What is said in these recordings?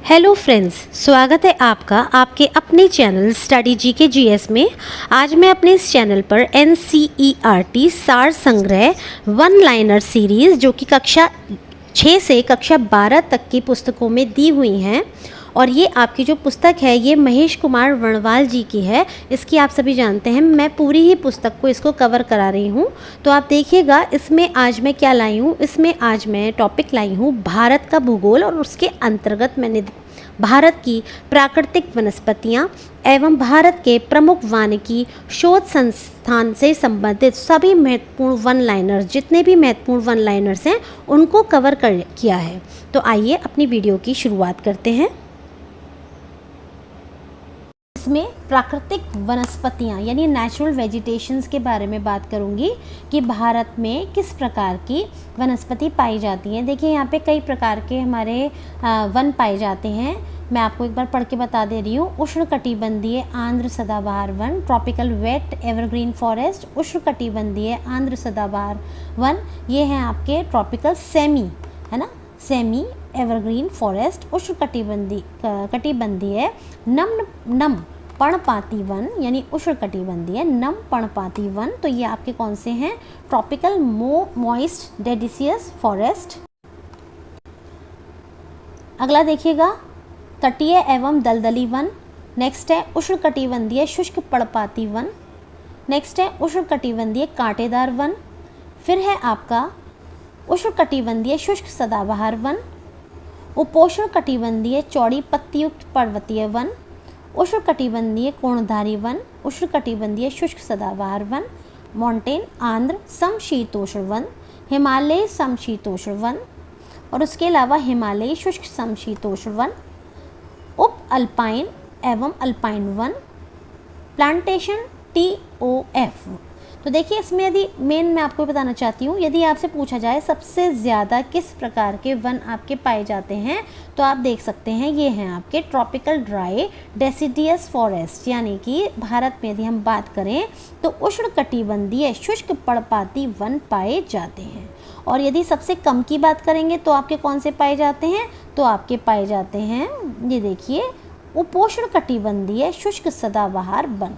Hello friends, स्वागत है आपका आपके अपने चैनल स्टडी जी के जीएस में। आज मैं अपने इस चैनल पर एनसीईआरटी सार संग्रह वन लाइनर सीरीज़ जो कि कक्षा 6 से कक्षा 12 तक की पुस्तकों में दी हुई हैं, और ये आपकी जो पुस्तक है ये महेश कुमार वर्णवाल जी की है। इसकी आप सभी जानते हैं, मैं पूरी ही पुस्तक को इसको कवर करा रही हूँ। तो आप देखिएगा इसमें आज मैं क्या लाई हूँ। इसमें आज मैं टॉपिक लाई हूँ भारत का भूगोल, और उसके अंतर्गत मैंने भारत की प्राकृतिक वनस्पतियाँ एवं भारत के प्रमुख वानिकी शोध संस्थान से संबंधित सभी महत्वपूर्ण वन लाइनर्स, जितने भी महत्वपूर्ण वन लाइनर्स हैं उनको कवर किया है। तो आइए अपनी वीडियो की शुरुआत करते हैं। इसमें प्राकृतिक वनस्पतियाँ यानी नेचुरल वेजिटेशंस के बारे में बात करूँगी कि भारत में किस प्रकार की वनस्पति पाई जाती हैं। देखिए यहाँ पे कई प्रकार के हमारे वन पाए जाते हैं। मैं आपको एक बार पढ़ के बता दे रही हूँ। उष्णकटिबंधीय आर्द्र सदाबहार one, tropical wet evergreen forest. उष्णकटिबंधीय आर्द्र सदाबहार वन ये हैं आपके ट्रॉपिकल सेमी, है ना, सेमी एवरग्रीन फॉरेस्ट। कटिबंधीय नम पर्णपाती वन यानी उष्णकटिबंधीय नम पर्णपाती वन, तो ये आपके कौन से हैं? Tropical moist deciduous forest. अगला देखिएगा तटीय एवं दलदली वन। नेक्स्ट है उष्णकटिबंधीय शुष्क पर्णपाती वन। नेक्स्ट है उष्णकटिबंधीय कांटेदार वन। फिर है आपका उष्णकटिबंधीय शुष्क सदाबहार वन। उपोष्णकटिबंधीय चौड़ी पत्तीयुक्त पर्वतीय वन। उष्णकटिबंधीय कोणधारी वन। उष्णकटिबंधीय शुष्क सदाबहार वन। माउंटेन आंध्र समशीतोष्ण वन। हिमालय समशीतोष्ण वन, और उसके अलावा हिमालय शुष्क समशीतोष्ण वन। उप अल्पाइन एवं अल्पाइन वन। Plantation TOF। तो देखिए इसमें यदि मैं आपको बताना चाहती हूँ, यदि आपसे पूछा जाए सबसे ज़्यादा किस प्रकार के वन आपके पाए जाते हैं, तो आप देख सकते हैं ये हैं आपके ट्रॉपिकल ड्राई डेसिडियस फॉरेस्ट, यानी कि भारत में यदि हम बात करें तो उष्णकटिबंधीय शुष्क पर्णपाती वन पाए जाते हैं। और यदि सबसे कम की बात करेंगे तो आपके कौन से पाए जाते हैं? तो आपके पाए जाते हैं, ये देखिए, उपोष्णकटिबंधीय शुष्क सदाबहार वन।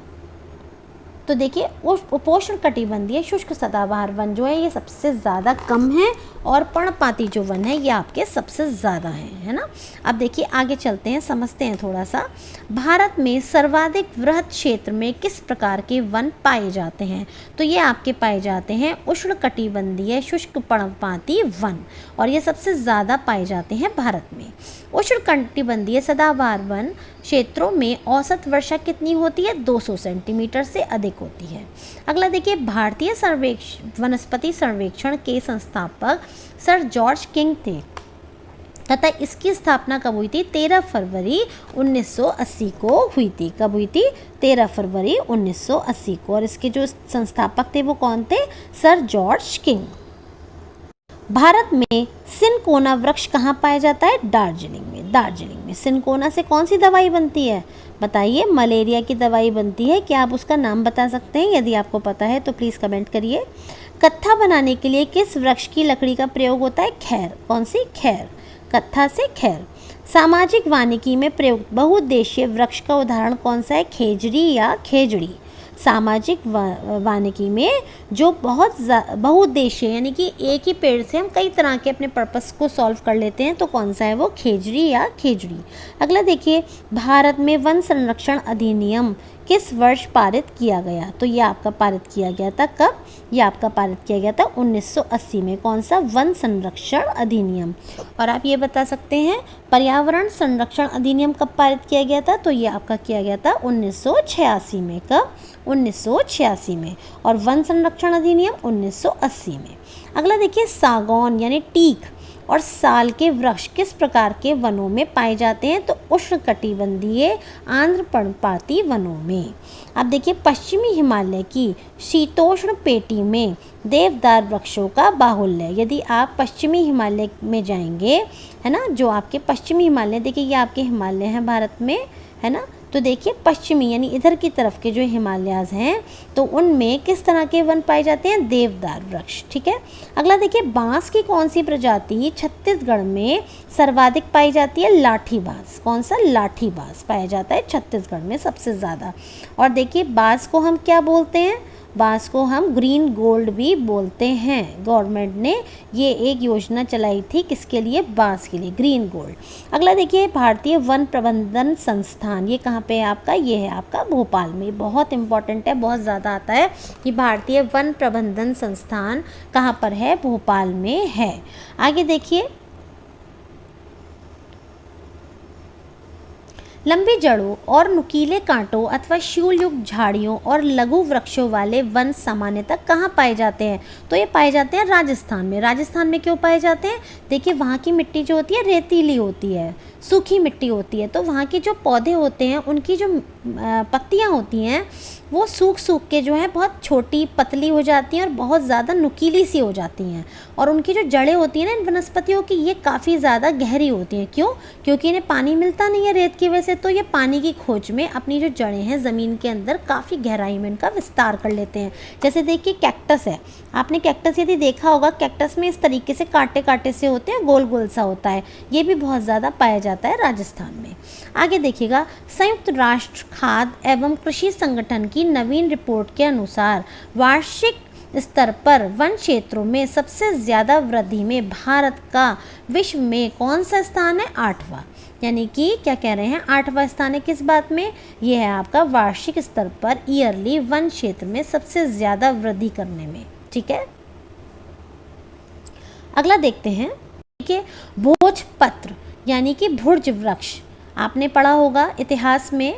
तो देखिए उपोष्णकटिबंधीय शुष्क सदाबहार वन जो है ये सबसे ज़्यादा कम है, और पर्णपाती जो वन है ये आपके सबसे ज़्यादा है ना। अब देखिए आगे चलते हैं, समझते हैं थोड़ा सा। भारत में सर्वाधिक वृहद क्षेत्र में किस प्रकार के वन पाए जाते हैं? तो ये आपके पाए जाते हैं उष्णकटिबंधीय शुष्क पर्णपाती वन, और ये सबसे ज़्यादा पाए जाते हैं भारत में। उष्णकटिबंधीय सदाबहार वन क्षेत्रों में औसत वर्षा कितनी होती है? 200 सेंटीमीटर से अधिक होती है। अगला देखिए, भारतीय वनस्पति सर्वेक्षण के संस्थापक सर जॉर्ज किंग थे तथा इसकी स्थापना कब हुई थी? 13 फरवरी 1980 को हुई थी। कब हुई थी? 13 फरवरी 1980 को। और इसके जो संस्थापक थे वो कौन थे? Sir George king. भारत में सिनकोना वृक्ष कहाँ पाया जाता है? दार्जिलिंग में। दार्जिलिंग में सिनकोना से कौन सी दवाई बनती है? बताइए, मलेरिया की दवाई बनती है। क्या आप उसका नाम बता सकते हैं? यदि आपको पता है तो प्लीज़ कमेंट करिए। कत्था बनाने के लिए किस वृक्ष की लकड़ी का प्रयोग होता है? खैर। कौन सी? खैर। कत्था से खैर। सामाजिक वानिकी में प्रयुक्त बहुउद्देशीय वृक्ष का उदाहरण कौन सा है? खेजड़ी या खेजड़ी। सामाजिक वानिकी में जो बहुउद्देशीय यानी कि एक ही पेड़ से हम कई तरह के अपने पर्पस को सॉल्व कर लेते हैं, तो कौन सा है वो? खेजड़ी या खेजड़ी। अगला देखिए, भारत में वन संरक्षण अधिनियम किस वर्ष पारित किया गया? तो ये आपका पारित किया गया था कब? ये आपका पारित किया गया था 1980 में। कौन सा? वन संरक्षण अधिनियम। और आप ये बता सकते हैं पर्यावरण संरक्षण अधिनियम कब पारित किया गया था? तो ये आपका किया गया था 1986 में। कब? 1986 में। और वन संरक्षण अधिनियम 1980 में। अगला देखिए, सागौन यानी टीक और साल के वृक्ष किस प्रकार के वनों में पाए जाते हैं? तो उष्णकटिबंधीय आर्द्र पर्णपाती वनों में। अब देखिए, पश्चिमी हिमालय की शीतोष्ण पेटी में देवदार वृक्षों का बाहुल्य। यदि आप पश्चिमी हिमालय में जाएंगे, है ना, जो आपके पश्चिमी हिमालय, देखिए ये आपके हिमालय हैं भारत में, है ना, तो देखिए पश्चिमी यानी इधर की तरफ के जो हिमालयाज हैं तो उनमें किस तरह के वन पाए जाते हैं, देवदार वृक्ष। ठीक है, अगला देखिए बांस की कौन सी प्रजाति छत्तीसगढ़ में सर्वाधिक पाई जाती है, लाठी बांस। कौन सा, लाठी बांस पाया जाता है छत्तीसगढ़ में सबसे ज़्यादा। और देखिए बांस को हम क्या बोलते हैं, बांस को हम ग्रीन गोल्ड भी बोलते हैं। गवर्नमेंट ने ये एक योजना चलाई थी, किसके लिए, बांस के लिए, ग्रीन गोल्ड। अगला देखिए भारतीय वन प्रबंधन संस्थान, ये कहाँ पे है आपका, ये है आपका भोपाल में। बहुत इंपॉर्टेंट है, बहुत ज़्यादा आता है कि भारतीय वन प्रबंधन संस्थान कहाँ पर है, भोपाल में है। आगे देखिए लंबी जड़ों और नुकीले कांटों अथवा शूल युक्त झाड़ियों और लघु वृक्षों वाले वन सामान्यतः कहाँ पाए जाते हैं, तो ये पाए जाते हैं राजस्थान में। राजस्थान में क्यों पाए जाते हैं, देखिए वहाँ की मिट्टी जो होती है रेतीली होती है, सूखी मिट्टी होती है, तो वहाँ के जो पौधे होते हैं उनकी जो पत्तियाँ होती हैं वो सूख के जो है बहुत छोटी पतली हो जाती हैं और बहुत ज़्यादा नुकीली सी हो जाती हैं। और उनकी जो जड़ें होती हैं ना इन वनस्पतियों की, ये काफ़ी ज़्यादा गहरी होती हैं। क्यों, क्योंकि इन्हें पानी मिलता नहीं है रेत की वजह से, तो ये पानी की खोज में अपनी जो जड़ें हैं ज़मीन के अंदर काफ़ी गहराई में इनका विस्तार कर लेते हैं। जैसे देखिए कैक्टस है, आपने कैक्टस यदि देखा होगा, कैक्टस में इस तरीके से कांटे कांटे से होते हैं, गोल गोल सा होता है, ये भी बहुत ज़्यादा पाया जाता है राजस्थान में। आगे देखिएगा संयुक्त राष्ट्र खाद्य एवं कृषि संगठन की नवीन रिपोर्ट के अनुसार वार्षिक स्तर पर वन क्षेत्रों में सबसे ज़्यादा वृद्धि में भारत का विश्व में कौन सा स्थान है, 8वां। यानी कि क्या कह रहे हैं, 8वां स्थान है किस बात में, ये है आपका वार्षिक स्तर पर ईयरली वन क्षेत्र में सबसे ज़्यादा वृद्धि करने में। ठीक है, अगला देखते हैं। ठीक है, भोजपत्र यानी कि भुर्ज वृक्ष, आपने पढ़ा होगा इतिहास में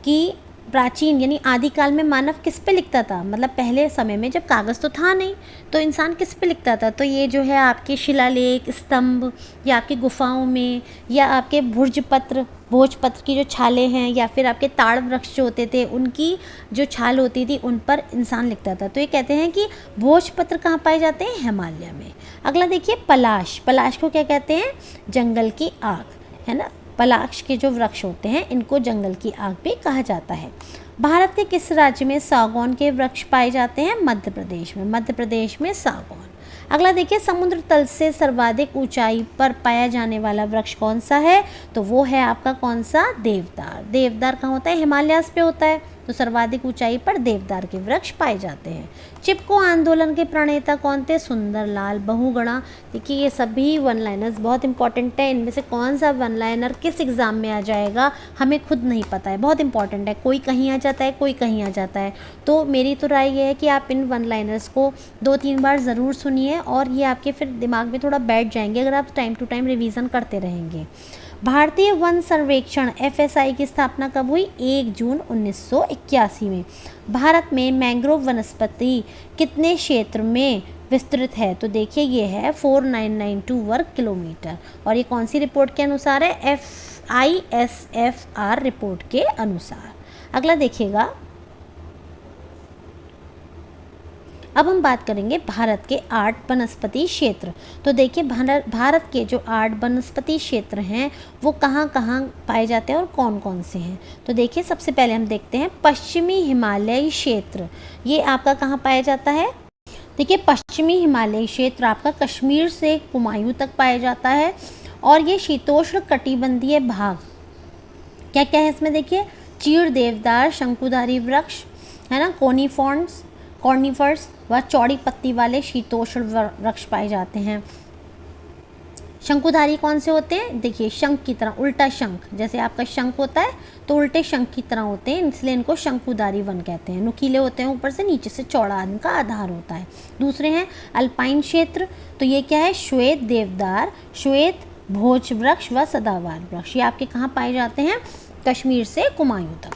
कि प्राचीन यानी आदिकाल में मानव किस पे लिखता था, मतलब पहले समय में जब कागज़ तो था नहीं तो इंसान किस पे लिखता था, तो ये जो है आपके शिलालेख, स्तंभ या आपकी गुफाओं में या आपके भुर्जपत्र, भोजपत्र की जो छालें हैं या फिर आपके ताड़ वृक्ष जो होते थे उनकी जो छाल होती थी उन पर इंसान लिखता था। तो ये कहते हैं कि भोजपत्र कहाँ पाए जाते हैं, हिमालय में। अगला देखिए पलाश, पलाश को क्या कहते हैं, जंगल की आग, है ना। पलाश के जो वृक्ष होते हैं इनको जंगल की आग भी कहा जाता है। भारत के किस राज्य में सागौन के वृक्ष पाए जाते हैं, मध्य प्रदेश में। मध्य प्रदेश में सागौन। अगला देखिए समुद्र तल से सर्वाधिक ऊंचाई पर पाया जाने वाला वृक्ष कौन सा है, तो वो है आपका कौन सा, देवदार। देवदार कहाँ होता है, हिमालयास पे होता है, तो सर्वाधिक ऊंचाई पर देवदार के वृक्ष पाए जाते हैं। चिपको आंदोलन के प्रणेता कौन थे, सुंदरलाल बहुगुणा। देखिए ये सभी वन लाइनर्स बहुत इंपॉर्टेंट है, इनमें से कौन सा वन लाइनर किस एग्ज़ाम में आ जाएगा हमें खुद नहीं पता है, बहुत इंपॉर्टेंट है, कोई कहीं आ जाता है कोई कहीं आ जाता है। तो मेरी तो राय ये है कि आप इन वन लाइनर्स को 2-3 बार ज़रूर सुनिए और ये आपके फिर दिमाग में थोड़ा बैठ जाएंगे अगर आप टाइम टू टाइम रिवीजन करते रहेंगे। भारतीय वन सर्वेक्षण FSI की स्थापना कब हुई, 1 जून 1981 में। भारत में मैंग्रोव वनस्पति कितने क्षेत्र में विस्तृत है, तो देखिए ये है 4992 वर्ग किलोमीटर और ये कौन सी रिपोर्ट के अनुसार है, ISFR रिपोर्ट के अनुसार। अगला देखिएगा, अब हम बात करेंगे भारत के 8 वनस्पति क्षेत्र। तो देखिए भारत के जो 8 वनस्पति क्षेत्र हैं वो कहाँ कहाँ पाए जाते हैं और कौन कौन से हैं। तो देखिए सबसे पहले हम देखते हैं पश्चिमी हिमालयी क्षेत्र, ये आपका कहाँ पाया जाता है। देखिए पश्चिमी हिमालयी क्षेत्र आपका कश्मीर से कुमायूं तक पाया जाता है और ये शीतोष्ण कटिबंधीय भाग, क्या क्या है इसमें देखिए, चीड़, देवदार, शंकुधारी वृक्ष, है ना, कॉर्निफर्स व चौड़ी पत्ती वाले शीतोष्ण वृक्ष पाए जाते हैं। शंकुधारी कौन से होते हैं, देखिए शंख की तरह, उल्टा शंख, जैसे आपका शंख होता है तो उल्टे शंख की तरह होते हैं, इसलिए इनको शंकुधारी वन कहते हैं। नुकीले होते हैं, ऊपर से नीचे से चौड़ा इनका आधार होता है। दूसरे हैं अल्पाइन क्षेत्र, तो ये क्या है, श्वेत देवदार, श्वेत भोज वृक्ष व सदाबहार वृक्ष, ये आपके कहाँ पाए जाते हैं, कश्मीर से कुमायूं तक।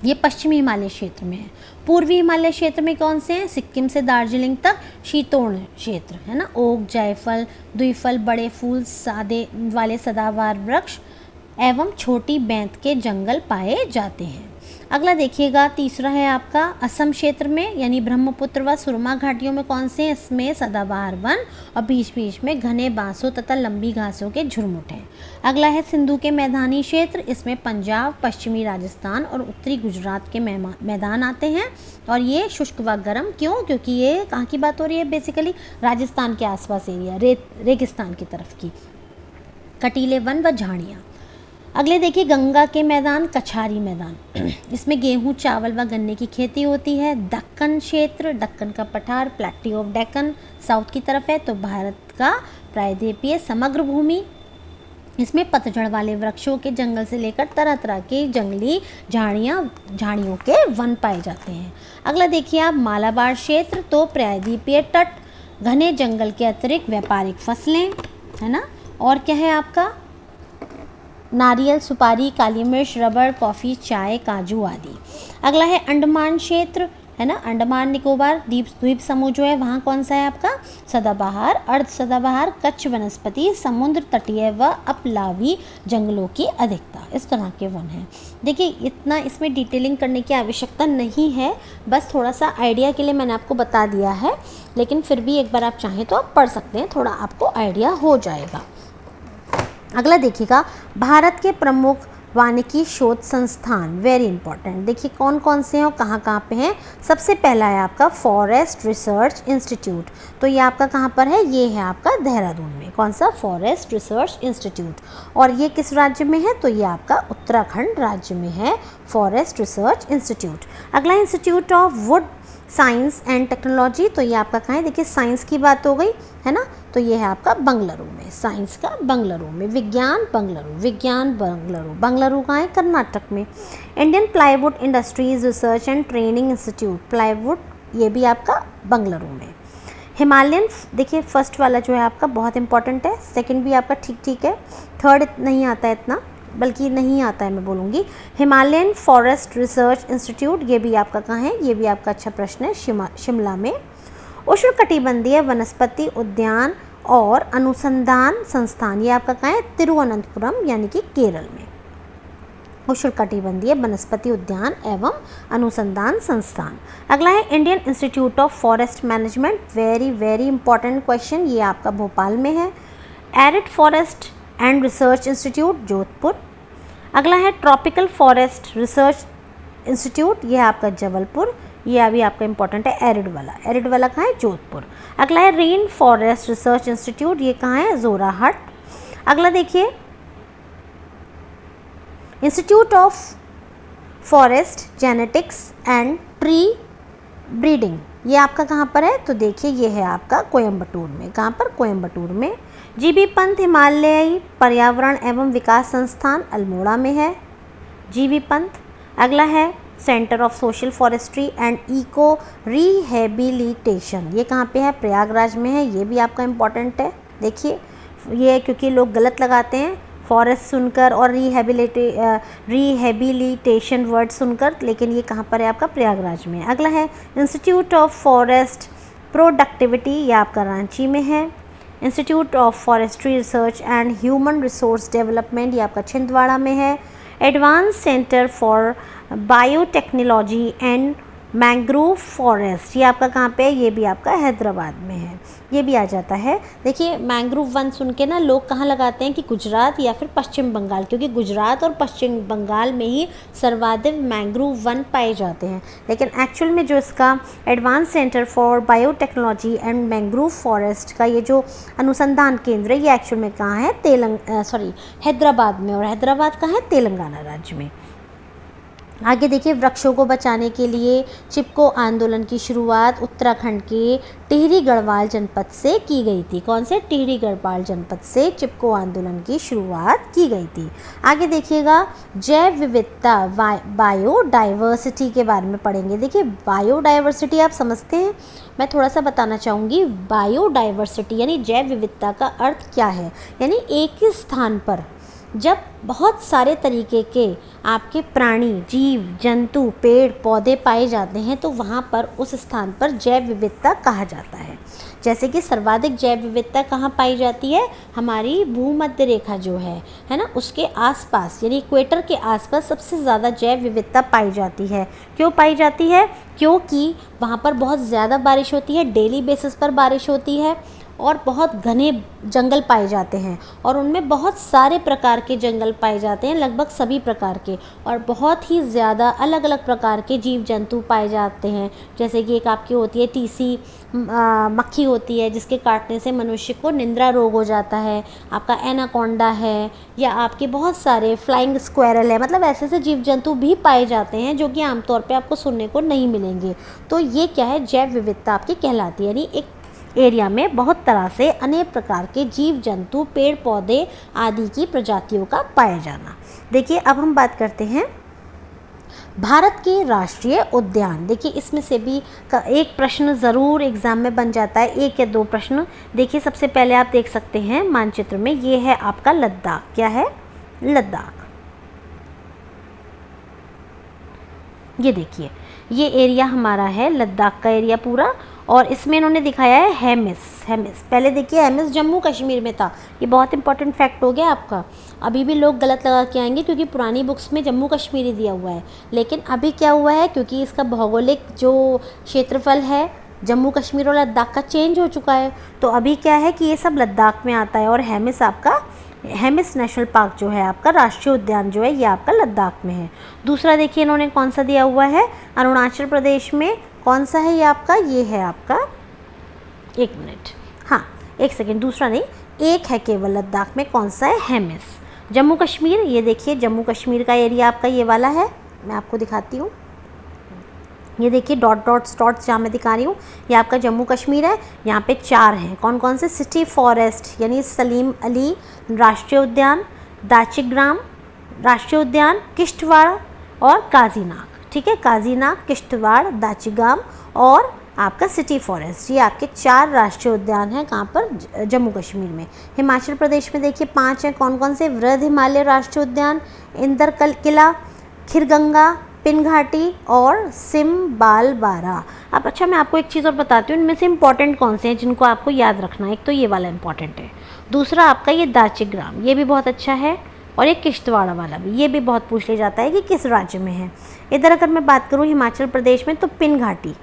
ये पश्चिमी हिमालय क्षेत्र में है। पूर्वी हिमालय क्षेत्र में कौन से हैं, सिक्किम से दार्जिलिंग तक शीतोष्ण क्षेत्र, है ना, ओक, जायफल, द्विफल, बड़े फूल सादे वाले सदाबहार वृक्ष, एवं छोटी बैंत के जंगल पाए जाते हैं। अगला देखिएगा, तीसरा है आपका असम क्षेत्र में यानी ब्रह्मपुत्र व सुरमा घाटियों में कौन से हैं? इसमें सदाबहार वन और बीच बीच में घने बांसों तथा लंबी घासों के झुरमुट हैं। अगला है सिंधु के मैदानी क्षेत्र, इसमें पंजाब, पश्चिमी राजस्थान और उत्तरी गुजरात के मैदान आते हैं और ये शुष्क व गर्म। क्यों? क्योंकि ये कहाँ की बात हो रही है? बेसिकली राजस्थान के आसपास एरिया, रेगिस्तान की तरफ की। कटीले वन व झाड़ियाँ। अगले देखिए, गंगा के मैदान, कछारी मैदान, इसमें गेहूं, चावल व गन्ने की खेती होती है। दक्कन क्षेत्र, दक्कन का पठार, प्लेट्यू ऑफ डेक्कन साउथ की तरफ है, तो भारत का प्रायद्वीपीय समग्र भूमि, इसमें पतझड़ वाले वृक्षों के जंगल से लेकर तरह तरह की जंगली झाड़ियों के वन पाए जाते हैं। अगला देखिए आप, मालाबार क्षेत्र, तो प्रायद्वीपीय तट, घने जंगल के अतिरिक्त व्यापारिक फसलें, है ना, और क्या है आपका नारियल, सुपारी, काली मिर्च, रबर, कॉफ़ी, चाय, काजू आदि। अगला है अंडमान क्षेत्र, है ना, अंडमान निकोबार द्वीप समूह जो है वहाँ कौन सा है आपका? सदाबहार, अर्ध सदाबहार, कच्छ वनस्पति, समुद्र तटीय व अपलावी जंगलों की अधिकता, इस तरह के वन हैं। देखिए इतना इसमें डिटेलिंग करने की आवश्यकता नहीं है, बस थोड़ा सा आइडिया के लिए मैंने आपको बता दिया है, लेकिन फिर भी एक बार आप चाहें तो आप पढ़ सकते हैं, थोड़ा आपको आइडिया हो जाएगा। अगला देखिएगा, भारत के प्रमुख वानिकी शोध संस्थान, वेरी इंपॉर्टेंट। देखिए कौन कौन से हैं और कहाँ कहाँ पे हैं। सबसे पहला है आपका फॉरेस्ट रिसर्च इंस्टीट्यूट, तो ये आपका कहाँ पर है? ये है आपका देहरादून में। कौन सा? Forest research institute. और ये किस राज्य में है? तो ये आपका उत्तराखंड राज्य में है, फॉरेस्ट रिसर्च इंस्टीट्यूट। अगला institute of would science and technology, तो ये आपका कहाँ है? देखिए साइंस की बात हो गई है ना, तो ये है आपका बंगलुरु में, साइंस का बंगलुरु में। विज्ञान बंगलुरु, बंगलुरु कहाँ है? कर्नाटक में। Indian plywood industries research and training institute, plywood, ये भी आपका बंगलुरु में। हिमालयन, देखिए फर्स्ट वाला जो है आपका बहुत इंपॉर्टेंट है, सेकंड भी आपका ठीक ठीक है, थर्ड नहीं आता है इतना, बल्कि नहीं आता है मैं बोलूँगी। हिमालयन फॉरेस्ट रिसर्च इंस्टीट्यूट, ये भी आपका कहाँ है? ये भी आपका अच्छा प्रश्न है, शिमला में। उष्णकटिबंधीय वनस्पति उद्यान और अनुसंधान संस्थान, ये आपका कहाँ है? तिरुवनंतपुरम यानी कि केरल में। उष्णकटिबंधीय वनस्पति उद्यान एवं अनुसंधान संस्थान। अगला है Indian institute of forest management, very very important question, ये आपका भोपाल में है। Arid forest and research institute, Jodhpur. अगला है ट्रॉपिकल फॉरेस्ट रिसर्च इंस्टीट्यूट, ये है आपका जबलपुर, ये अभी आपका इंपॉर्टेंट है। एरिड वाला कहाँ है? जोधपुर। अगला है रेन फॉरेस्ट रिसर्च इंस्टीट्यूट, ये कहाँ है? जोराहट। अगला देखिए institute of forest genetics and tree breeding, ये आपका कहाँ पर है? तो देखिए ये है आपका कोयम्बटूर में। कहाँ पर? कोयम्बटूर में। जीबी पंत हिमालयी पर्यावरण एवं विकास संस्थान, अल्मोड़ा में है जीबी पंत। अगला है centre of social forestry and eco rehabilitation, ये कहाँ पे है? प्रयागराज में है, ये भी आपका इम्पॉर्टेंट है। देखिए ये क्योंकि लोग गलत लगाते हैं फॉरेस्ट सुनकर और रिहेबिलिटेशन वर्ड सुनकर, लेकिन ये कहाँ पर है? आपका प्रयागराज में। अगला है इंस्टीट्यूट ऑफ फॉरेस्ट प्रोडक्टिविटी, ये आपका रांची में है। Institute of forestry research and human resource development, ये आपका छिंदवाड़ा में है। Advance centre for biotechnology and mangrove forest, ये आपका कहाँ पे है? ये भी आपका हैदराबाद में है, ये भी आ जाता है। देखिए मैंग्रोव वन सुन के ना लोग कहाँ लगाते हैं कि गुजरात या फिर पश्चिम बंगाल, क्योंकि गुजरात और पश्चिम बंगाल में ही सर्वाधिक मैंग्रोव वन पाए जाते हैं, लेकिन एक्चुअल में जो इसका advance centre for biotechnology and mangrove forest का ये जो अनुसंधान केंद्र है, ये एक्चुअल में कहाँ है? हैदराबाद में, और हैदराबाद कहाँ है? तेलंगाना राज्य में। आगे देखिए वृक्षों को बचाने के लिए चिपको आंदोलन की शुरुआत उत्तराखंड के टिहरी गढ़वाल जनपद से की गई थी। कौन से? टिहरी गढ़वाल जनपद से चिपको आंदोलन की शुरुआत की गई थी। आगे देखिएगा जैव विविधता बायोडाइवर्सिटी के बारे में पढ़ेंगे। देखिए बायोडाइवर्सिटी आप समझते हैं, मैं थोड़ा सा बताना चाहूँगी। बायोडाइवर्सिटी यानी जैव विविधता का अर्थ क्या है? यानी एक ही स्थान पर जब बहुत सारे तरीके के आपके प्राणी, जीव जंतु, पेड़ पौधे पाए जाते हैं तो वहाँ पर उस स्थान पर जैव विविधता कहा जाता है। जैसे कि सर्वाधिक जैव विविधता कहाँ पाई जाती है, हमारी भूमध्य रेखा जो है ना, उसके आसपास यानी इक्वेटर के आसपास सबसे ज़्यादा जैव विविधता पाई जाती है। क्यों पाई जाती है? क्योंकि वहाँ पर बहुत ज़्यादा बारिश होती है, डेली बेसिस पर बारिश होती है और बहुत घने जंगल पाए जाते हैं और उनमें बहुत सारे प्रकार के जंगल पाए जाते हैं, लगभग सभी प्रकार के, और बहुत ही ज़्यादा अलग अलग प्रकार के जीव जंतु पाए जाते हैं। जैसे कि एक आपकी होती है टीसी मक्खी होती है, जिसके काटने से मनुष्य को निंद्रा रोग हो जाता है। आपका एनाकोंडा है, या आपके बहुत सारे फ्लाइंग स्क्वायरल है, मतलब ऐसे ऐसे जीव जंतु भी पाए जाते हैं जो कि आमतौर पे आपको सुनने को नहीं मिलेंगे। तो ये क्या है, जैव विविधता आपकी कहलाती है, यानी एक एरिया में बहुत तरह से अनेक प्रकार के जीव जंतु, पेड़ पौधे आदि की प्रजातियों का पाया जाना। देखिए अब हम बात करते हैं भारत के राष्ट्रीय उद्यान। देखिए इसमें से भी एक प्रश्न ज़रूर एग्ज़ाम में बन जाता है, एक या दो प्रश्न। देखिए सबसे पहले आप देख सकते हैं मानचित्र में, ये है आपका लद्दाख। क्या है? लद्दाख। ये देखिए ये एरिया हमारा है, लद्दाख का एरिया पूरा, और इसमें इन्होंने दिखाया है हेमिस। पहले देखिए हेमिस जम्मू कश्मीर में था। ये बहुत इंपॉर्टेंट फैक्ट हो गया आपका। अभी भी लोग गलत लगा के आएंगे क्योंकि पुरानी बुक्स में जम्मू कश्मीर ही दिया हुआ है, लेकिन अभी क्या हुआ है, क्योंकि इसका भौगोलिक जो क्षेत्रफल है जम्मू कश्मीर और लद्दाख का चेंज हो चुका है, तो अभी क्या है कि ये सब लद्दाख में आता है। और हेमिस आपका, हेमिस नेशनल पार्क जो है आपका, राष्ट्रीय उद्यान जो है, ये आपका लद्दाख में है। दूसरा देखिए इन्होंने कौन सा दिया हुआ है, अरुणाचल प्रदेश में कौन सा है ये आपका, ये है आपका, एक मिनट, हाँ एक सेकेंड, दूसरा नहीं, एक है केवल लद्दाख में, कौन सा है, हेमिस। जम्मू कश्मीर, ये देखिए जम्मू कश्मीर का एरिया आपका ये वाला है, मैं आपको दिखाती हूँ। ये देखिए डॉट्स जहाँ मैं दिखा रही हूँ, ये आपका जम्मू कश्मीर है। यहाँ पे 4 हैं, कौन कौन से, सिटी फॉरेस्ट यानी सलीम अली राष्ट्रीय उद्यान, दाचिग्राम राष्ट्रीय उद्यान, किश्तवाड़ और काजीनाग। ठीक है, काजीनाग, किश्तवाड़, दाचिगाम और आपका सिटी फॉरेस्ट, ये आपके 4 राष्ट्रीय उद्यान हैं। कहाँ पर? जम्मू कश्मीर में। हिमाचल प्रदेश में देखिए 5 हैं, कौन कौन से, वृद्ध हिमालय राष्ट्रीय उद्यान, इंदर किला, खिरगंगा, पिनघाटी और सिमबालबारा। अब अच्छा मैं आपको एक चीज़ और बताती हूँ, इनमें से इंपॉर्टेंट कौन से हैं जिनको आपको याद रखना है। एक तो ये वाला इंपॉर्टेंट है, दूसरा आपका ये दाचिग्राम, ये भी बहुत अच्छा है, और ये किश्तवाड़ वाला भी, ये भी बहुत पूछ लिया जाता है कि किस राज्य में है। इधर अगर मैं बात करूँ हिमाचल प्रदेश में, तो पिनघाटी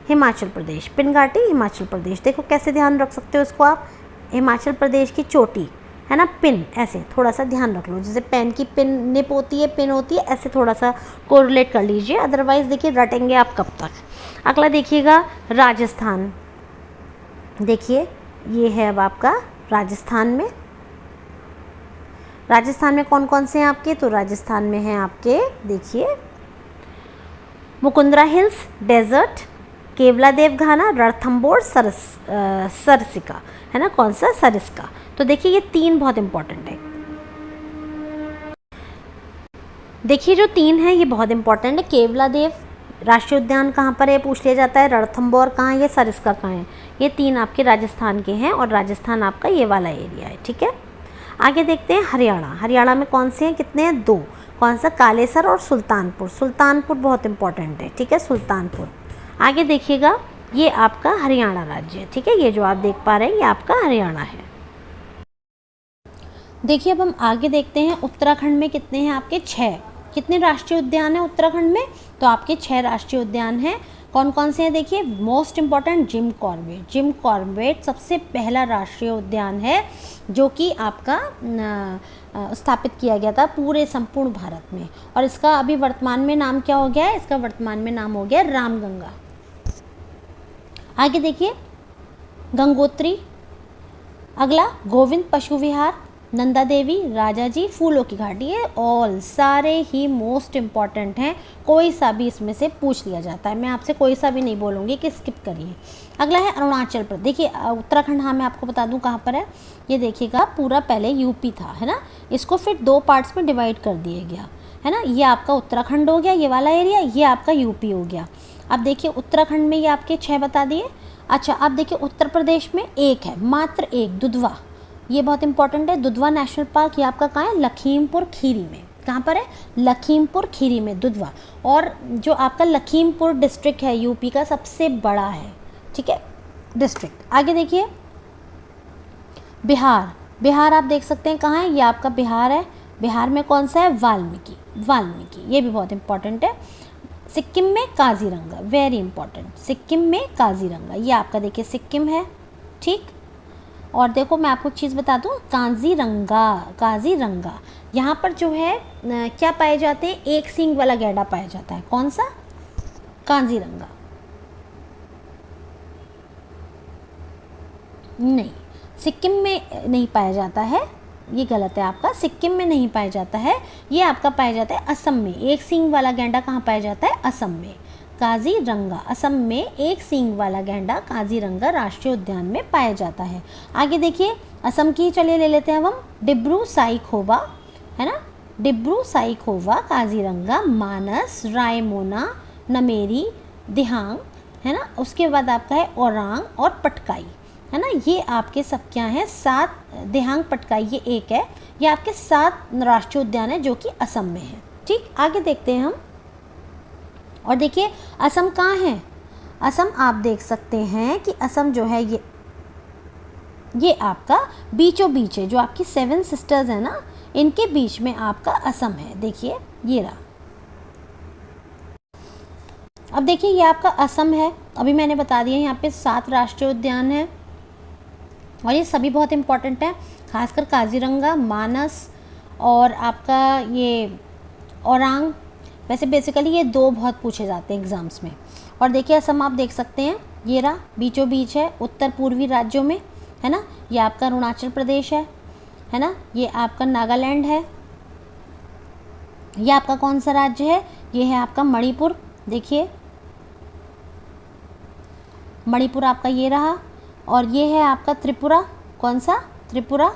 हिमाचल प्रदेश, पिनघाटी हिमाचल प्रदेश। देखो कैसे ध्यान रख सकते हो इसको आप, हिमाचल प्रदेश की चोटी है ना, पिन, ऐसे थोड़ा सा ध्यान रख लो, जैसे पेन की पिन निप होती है, पिन होती है, ऐसे थोड़ा सा कोरिलेट कर लीजिए, अदरवाइज़ देखिए रटेंगे आप कब तक। अगला देखिएगा राजस्थान। देखिए ये है अब आपका राजस्थान में, राजस्थान में कौन कौन से हैं आपके, तो राजस्थान में हैं आपके, देखिए मुकुंदरा हिल्स डेजर्ट, केवलादेव घाना, रणथंबोर, सरसिका, है ना, कौन सा, सरिस्का। तो देखिए ये 3 बहुत इंपॉर्टेंट है। देखिए जो 3 है ये बहुत इंपॉर्टेंट है। केवलादेव राष्ट्रीय उद्यान कहाँ पर है, पूछ लिया जाता है। रणथंबोर कहाँ है, ये सरिस्का कहाँ है। ये 3 आपके राजस्थान के हैं, और राजस्थान आपका ये वाला एरिया है। ठीक है, आगे देखते हैं हरियाणा। हरियाणा में कौन से हैं, कितने हैं, 2, कौन सा, कालेसर और सुल्तानपुर। सुल्तानपुर बहुत इंपॉर्टेंट है। ठीक है, सुल्तानपुर। आगे देखिएगा ये आपका हरियाणा राज्य है। ठीक है, ये जो आप देख पा रहे हैं ये आपका हरियाणा है। देखिए अब हम आगे देखते हैं उत्तराखंड में कितने हैं आपके, 6। कितने राष्ट्रीय उद्यान हैं उत्तराखंड में, तो आपके 6 राष्ट्रीय उद्यान हैं। कौन कौन से हैं, देखिए most important Jim Corbett. Jim Corbett सबसे पहला राष्ट्रीय उद्यान है जो कि आपका स्थापित किया गया था पूरे संपूर्ण भारत में, और इसका अभी वर्तमान में नाम क्या हो गया है, इसका वर्तमान में नाम हो गया रामगंगा। आगे देखिए गंगोत्री। अगला गोविंद पशु विहार, नंदा देवी, राजाजी, फूलों की घाटी। ये ऑल सारे ही मोस्ट इम्पॉर्टेंट हैं, कोई सा भी इसमें से पूछ लिया जाता है। मैं आपसे कोई सा भी नहीं बोलूँगी कि स्किप करिए। अगला है अरुणाचल प्रदेश। देखिए उत्तराखंड, हाँ मैं आपको बता दूँ कहाँ पर है। ये देखिएगा पूरा पहले यूपी था, है ना, इसको फिर 2 पार्ट्स में डिवाइड कर दिया गया, है ना। ये आपका उत्तराखंड हो गया, ये वाला एरिया, ये आपका यूपी हो गया। अब देखिए उत्तराखंड में ये आपके 6 बता दिए। अच्छा अब देखिए उत्तर प्रदेश में 1 है, मात्र 1, दुधवा। ये बहुत इंपॉर्टेंट है, दुधवा नेशनल पार्क। ये आपका कहाँ है, लखीमपुर खीरी में। कहाँ पर है, लखीमपुर खीरी में, दुधवा। और जो आपका लखीमपुर डिस्ट्रिक्ट है यूपी का, सबसे बड़ा है। ठीक है, डिस्ट्रिक्ट। आगे देखिए बिहार, बिहार आप देख सकते हैं कहाँ है, ये आपका बिहार है। बिहार में कौन सा है, वाल्मीकि, वाल्मीकि, ये भी बहुत इंपॉर्टेंट है। सिक्किम में काजीरंगा, वेरी इंपॉर्टेंट, सिक्किम में काजीरंगा, ये आपका देखिए सिक्किम है, ठीक। और देखो मैं आपको एक चीज़ बता दूँ, काजीरंगा, काजीरंगा यहाँ पर जो है क्या पाए जाते हैं, एक सींग वाला गैंडा पाया जाता है। कौन सा, काजीरंगा, नहीं सिक्किम में नहीं पाया जाता है, ये गलत है आपका, सिक्किम में नहीं पाया जाता है, ये आपका पाया जाता है असम में। एक सींग वाला गैंडा कहाँ पाया जाता है, असम में, काजीरंगा, असम में एक सींग वाला गैंडा काजीरंगा राष्ट्रीय उद्यान में पाया जाता है। आगे देखिए असम की चलिए ले लेते हैं अब हम, डिब्रू साइखोवा है ना, डिब्रू साइखोवा, काजीरंगा, मानस, रायमोना, नमेरी, दिहांग है ना, उसके बाद आपका है ओरांग और पटकाई है ना, ये आपके सब क्या हैं, 7, दिहांग, पटकाई ये एक है, ये आपके 7 राष्ट्रीय उद्यान है जो कि असम में है, ठीक। आगे देखते हैं हम, और देखिए असम कहाँ है, असम आप देख सकते हैं कि असम जो है ये आपका बीचों बीच है, जो आपकी 7 सिस्टर्स है ना, इनके बीच में आपका असम है, देखिए ये रहा। अब देखिए ये आपका असम है, अभी मैंने बता दिया यहाँ पे 7 राष्ट्रीय उद्यान है और ये सभी बहुत इंपॉर्टेंट हैं, खासकर काजीरंगा, मानस और आपका ये ओरांग। वैसे बेसिकली ये 2 बहुत पूछे जाते हैं एग्ज़ाम्स में। और देखिए असम आप देख सकते हैं, ये रहा बीचों बीच है उत्तर पूर्वी राज्यों में है ना, ये आपका अरुणाचल प्रदेश है ना, ये आपका नागालैंड है, ये आपका कौन सा राज्य है, ये है आपका मणिपुर, देखिए मणिपुर आपका ये रहा, और ये है आपका त्रिपुरा, कौन सा, त्रिपुरा,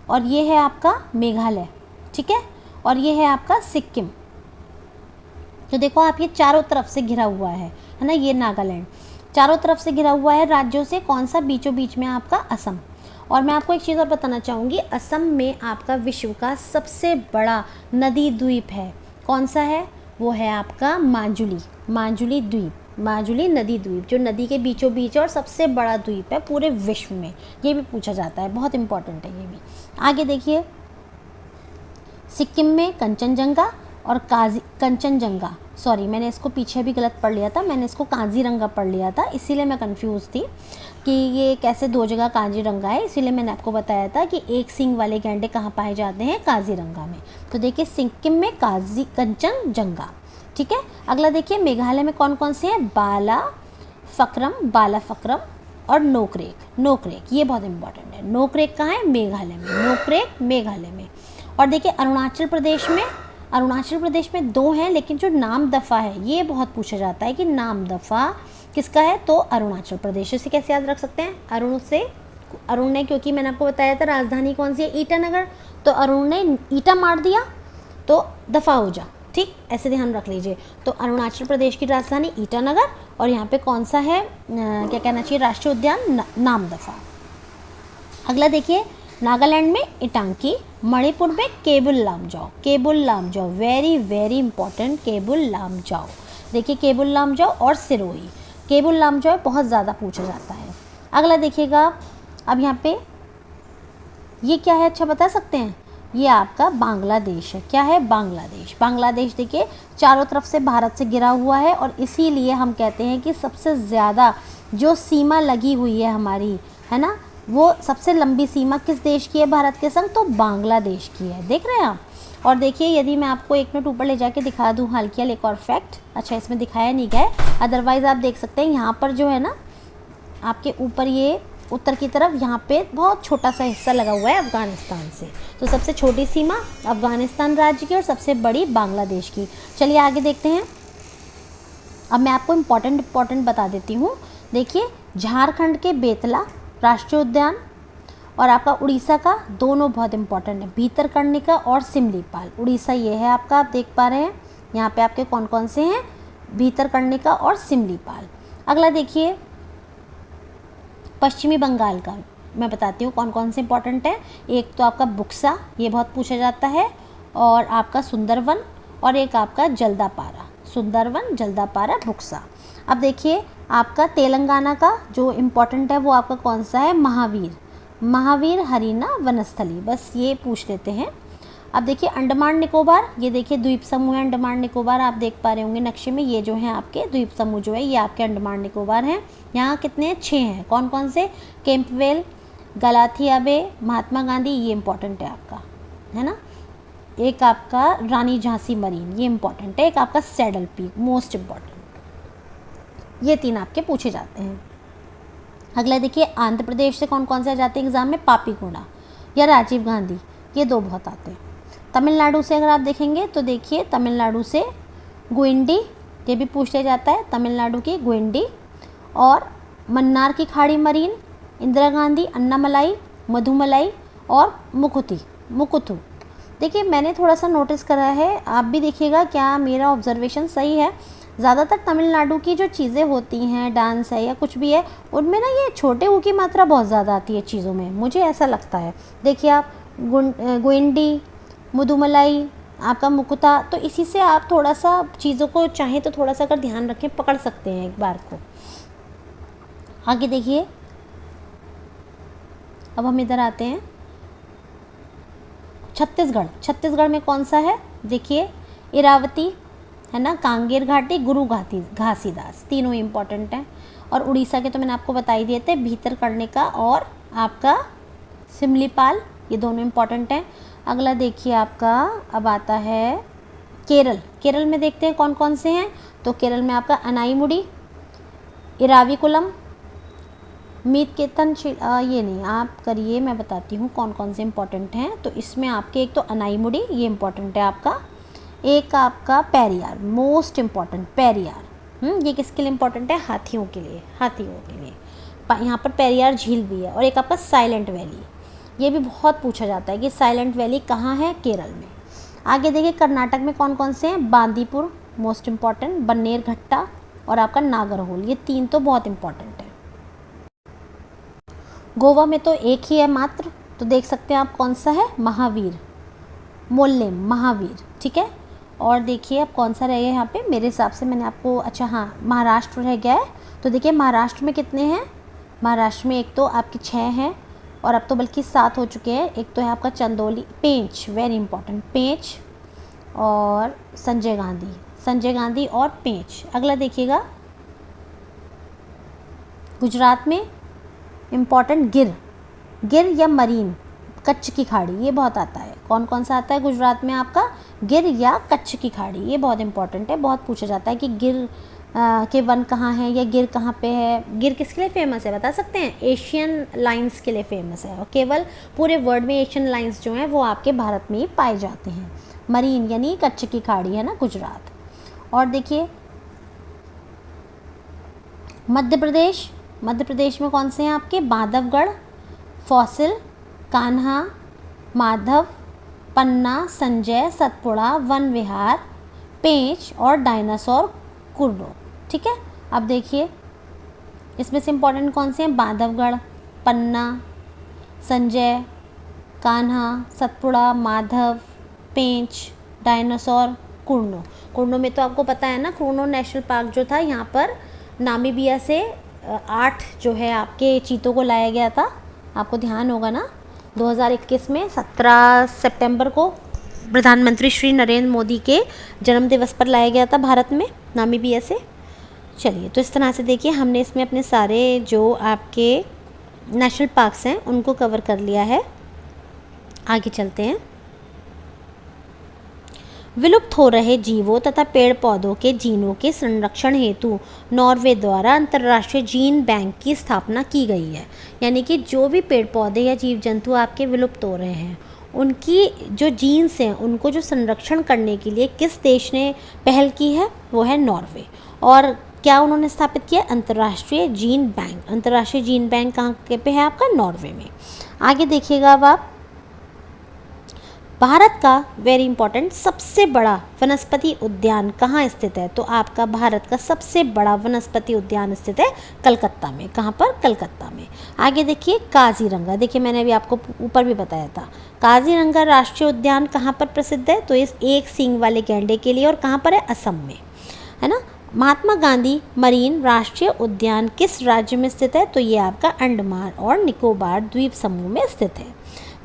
और ये है आपका मेघालय, ठीक है, और ये है आपका सिक्किम। तो देखो आप ये चारों तरफ से घिरा हुआ है ना, ये नागालैंड चारों तरफ से घिरा हुआ है राज्यों से, कौन सा, बीचों बीच में आपका असम। और मैं आपको एक चीज़ और बताना चाहूँगी, असम में आपका विश्व का सबसे बड़ा नदी द्वीप है, कौन सा है, वो है आपका माजुली, माजुली द्वीप, माजुली नदी द्वीप, जो नदी के बीचों बीच है और सबसे बड़ा द्वीप है पूरे विश्व में, ये भी पूछा जाता है, बहुत इंपॉर्टेंट है ये भी। आगे देखिए सिक्किम में कंचनजंगा और कंचनजंगा, सॉरी मैंने इसको पीछे भी गलत पढ़ लिया था, मैंने इसको काजीरंगा पढ़ लिया था, इसीलिए मैं कंफ्यूज थी कि ये कैसे 2 जगह काजीरंगा है, इसीलिए मैंने आपको बताया था कि एक सींग वाले गैंडे कहाँ पाए जाते हैं, काजीरंगा में। तो देखिए सिक्किम में कंचनजंगा, ठीक है। अगला देखिए मेघालय में कौन कौन से हैं, बालाफक्रम और नोकरेक, नोकरेक ये बहुत इंपॉर्टेंट है, नोकरेक कहाँ है, मेघालय में, नोकरेक मेघालय में। और देखिए अरुणाचल प्रदेश में 2 हैं, लेकिन जो नाम दफ़ा है ये बहुत पूछा जाता है कि नाम दफ़ा किसका है, तो अरुणाचल प्रदेश। इसे कैसे याद रख सकते हैं, अरुण ने, क्योंकि मैंने आपको बताया था राजधानी कौन सी है, ईटानगर, तो अरुण ने ईटा मार दिया तो दफ़ा हो जा, ठीक, ऐसे ध्यान रख लीजिए। तो अरुणाचल प्रदेश की राजधानी ईटानगर, और यहाँ पे कौन सा है, क्या कहना चाहिए, राष्ट्रीय उद्यान नामदफा। अगला देखिए नागालैंड में इटांकी, मणिपुर में Keibul Lamjao, very very important, Keibul Lamjao, देखिए केबुल लामजाओ और सिरोही, केबुल लामजाओ बहुत ज़्यादा पूछा जाता है। अगला देखिएगा, अब यहाँ पे ये क्या है, अच्छा बता सकते हैं, ये आपका बांग्लादेश है, क्या है, बांग्लादेश। बांग्लादेश देखिए चारों तरफ से भारत से घिरा हुआ है, और इसीलिए हम कहते हैं कि सबसे ज़्यादा जो सीमा लगी हुई है हमारी, है ना, वो सबसे लंबी सीमा किस देश की है भारत के संग, तो बांग्लादेश की है, देख रहे हैं आप। और देखिए यदि मैं आपको 1 मिनट ऊपर ले जाके दिखा दूँ हालकिया एक और फैक्ट, अच्छा इसमें दिखाया नहीं गया है, अदरवाइज़ आप देख सकते हैं यहाँ पर जो है ना आपके ऊपर ये उत्तर की तरफ यहाँ पे बहुत छोटा सा हिस्सा लगा हुआ है अफ़गानिस्तान से, तो सबसे छोटी सीमा अफ़गानिस्तान राज्य की और सबसे बड़ी बांग्लादेश की। चलिए आगे देखते हैं। अब मैं आपको इम्पॉर्टेंट बता देती हूँ। देखिए झारखंड के बेतला राष्ट्रीय उद्यान और आपका उड़ीसा का, दोनों बहुत इंपॉर्टेंट है, भीतरकनिका और सिमलीपाल। उड़ीसा ये है आपका, आप देख पा रहे हैं यहाँ पे आपके कौन कौन से हैं, भीतरकनिका और सिमलीपाल। अगला देखिए पश्चिमी बंगाल का मैं बताती हूँ कौन कौन से इंपॉर्टेंट है। एक तो आपका बुक्सा, ये बहुत पूछा जाता है, और आपका सुंदरवन, और एक आपका जल्दापारा, सुंदरवन, जल्दापारा, बुक्सा। अब देखिए आपका तेलंगाना का जो इम्पोर्टेंट है वो आपका कौन सा है, महावीर, महावीर हरीना वनस्थली, बस ये पूछ लेते हैं। अब देखिए अंडमान निकोबार, ये देखिए द्वीप समूह है अंडमान निकोबार, आप देख पा रहे होंगे नक्शे में, ये जो हैं आपके द्वीप समूह जो है ये आपके अंडमान निकोबार हैं। यहाँ कितने हैं, 6 हैं। कौन कौन से, कैंपवेल, गलाथिया बे, महात्मा गांधी, ये इंपॉर्टेंट है आपका, है ना। एक आपका रानी झांसी मरीन, ये इंपॉर्टेंट है। एक आपका सैडल पीक, मोस्ट इम्पॉर्टेंट। ये 3 आपके पूछे जाते हैं। अगला देखिए आंध्र प्रदेश से कौन कौन से आ जाते हैं एग्जाम में, पापीकोना या राजीव गांधी, ये 2 बहुत आते हैं। तमिलनाडु से अगर आप देखेंगे तो देखिए तमिलनाडु से गुइंडी, ये भी पूछ लिया जाता है, तमिलनाडु की गुइंडी। और मन्नार की खाड़ी मरीन, इंदिरा गांधी, अन्नामलाई, मधुमलाई और मुकुथु। देखिए मैंने थोड़ा सा नोटिस करा है, आप भी देखिएगा क्या मेरा ऑब्जर्वेशन सही है, ज़्यादातर तमिलनाडु की जो चीज़ें होती हैं, डांस है या कुछ भी है, उनमें ना ये छोटे ऊ की मात्रा बहुत ज़्यादा आती है चीज़ों में, मुझे ऐसा लगता है। देखिए आप गुइंडी, मुदुमलाई, आपका मुकुता, तो इसी से आप थोड़ा सा चीज़ों को चाहें तो थोड़ा सा अगर ध्यान रखें पकड़ सकते हैं एक बार को। आगे देखिए अब हम इधर आते हैं छत्तीसगढ़ में कौन सा है, देखिए इरावती है ना, कांगेर घाटी, गुरु घासीदास, तीनों इंपॉर्टेंट हैं। और उड़ीसा के तो मैंने आपको बता ही दिए थे, भीतरकर्णिका और आपका सिमलीपाल, ये दोनों इंपॉर्टेंट हैं। अगला देखिए आपका अब आता है केरल में देखते हैं कौन कौन से हैं। तो केरल में आपका अनाईमुडी, इराविकुलम, मीतकेतन, ये नहीं आप करिए, मैं बताती हूँ कौन कौन से इंपॉर्टेंट हैं। तो इसमें आपके एक तो अनाईमुडी, ये इंपॉर्टेंट है आपका। एक आपका पेरियार, मोस्ट इम्पॉर्टेंट पेरियार, ये किसके लिए इंपॉर्टेंट है, हाथियों के लिए। यहाँ पर पेरियार झील भी है। और एक आपका साइलेंट वैली, ये भी बहुत पूछा जाता है कि साइलेंट वैली कहाँ है, केरल में। आगे देखिए कर्नाटक में कौन कौन से हैं, बांदीपुर मोस्ट इम्पॉर्टेंट, बन्नेरघट्टा और आपका नागरहोल, ये 3 तो बहुत इम्पॉर्टेंट है। गोवा में तो एक ही है मात्र, तो देख सकते हैं आप कौन सा है, महावीर, मोल्लेम महावीर, ठीक है। और देखिए अब कौन सा रह गया यहाँ पे, मेरे हिसाब से मैंने आपको, अच्छा हाँ महाराष्ट्र रह गया है। तो देखिए महाराष्ट्र में कितने हैं, महाराष्ट्र में एक तो आपके 6 हैं और अब तो बल्कि 7 हो चुके हैं। एक तो है आपका चंदौली, पेंच, वेरी इंपॉर्टेंट, पेंच और संजय गांधी और पेंच। अगला देखिएगा गुजरात में इम्पॉर्टेंट गिर या मरीन, कच्छ की खाड़ी, ये बहुत आता है। कौन कौन सा आता है गुजरात में आपका, गिर या कच्छ की खाड़ी, ये बहुत इंपॉर्टेंट है। बहुत पूछा जाता है कि गिर के वन कहाँ है या गिर कहाँ पे है। गिर किसके लिए फेमस है बता सकते हैं, एशियन लाइन्स के लिए फेमस है। और केवल पूरे वर्ल्ड में एशियन लाइन्स जो हैं वो आपके भारत में ही पाए जाते हैं। मरीन यानी कच्छ की खाड़ी है ना, गुजरात। और देखिए मध्य प्रदेश में कौन से हैं आपके, बांधवगढ़, फॉसिल, कान्हा, माधव, पन्ना, संजय, सतपुड़ा, वन विहार, पेंच और डायनासोर कुर्रो, ठीक है। अब देखिए इसमें से इम्पोर्टेंट कौन से हैं, बांधवगढ़, पन्ना, संजय, कान्हा, सतपुड़ा, माधव, पेंच, डायनासोर, कुर्नो में तो आपको पता है ना, कुर्नो नेशनल पार्क जो था यहाँ पर नामीबिया से 8 जो है आपके चीतों को लाया गया था, आपको ध्यान होगा ना। 2021 में 17 सितंबर को प्रधानमंत्री श्री नरेंद्र मोदी के जन्मदिवस पर लाया गया था भारत में नामीबिया से। चलिए तो इस तरह से देखिए हमने इसमें अपने सारे जो आपके नेशनल पार्क्स हैं उनको कवर कर लिया है। आगे चलते हैं। विलुप्त हो रहे जीवों तथा पेड़ पौधों के जीनों के संरक्षण हेतु नॉर्वे द्वारा अंतर्राष्ट्रीय जीन बैंक की स्थापना की गई है। यानी कि जो भी पेड़ पौधे या जीव जंतु आपके विलुप्त हो रहे हैं उनकी जो जीन्स हैं उनको जो संरक्षण करने के लिए किस देश ने पहल की है, वो है नॉर्वे। और क्या उन्होंने स्थापित किया, अंतर्राष्ट्रीय जीन बैंक। अंतर्राष्ट्रीय जीन बैंक कहाँ पे है आपका, नॉर्वे में। आगे देखिएगा अब आप, भारत का वेरी इंपॉर्टेंट सबसे बड़ा वनस्पति उद्यान कहाँ स्थित है, तो आपका भारत का सबसे बड़ा वनस्पति उद्यान स्थित है कलकत्ता में। कहाँ पर, कलकत्ता में। आगे देखिए काजीरंगा, देखिए मैंने अभी आपको ऊपर भी बताया था, काजीरंगा राष्ट्रीय उद्यान कहाँ पर प्रसिद्ध है, तो इस एक सींग वाले गैंडे के लिए। और कहाँ पर है, असम में, है ना। महात्मा गांधी मरीन राष्ट्रीय उद्यान किस राज्य में स्थित है? तो ये आपका अंडमान और निकोबार द्वीप समूह में स्थित है।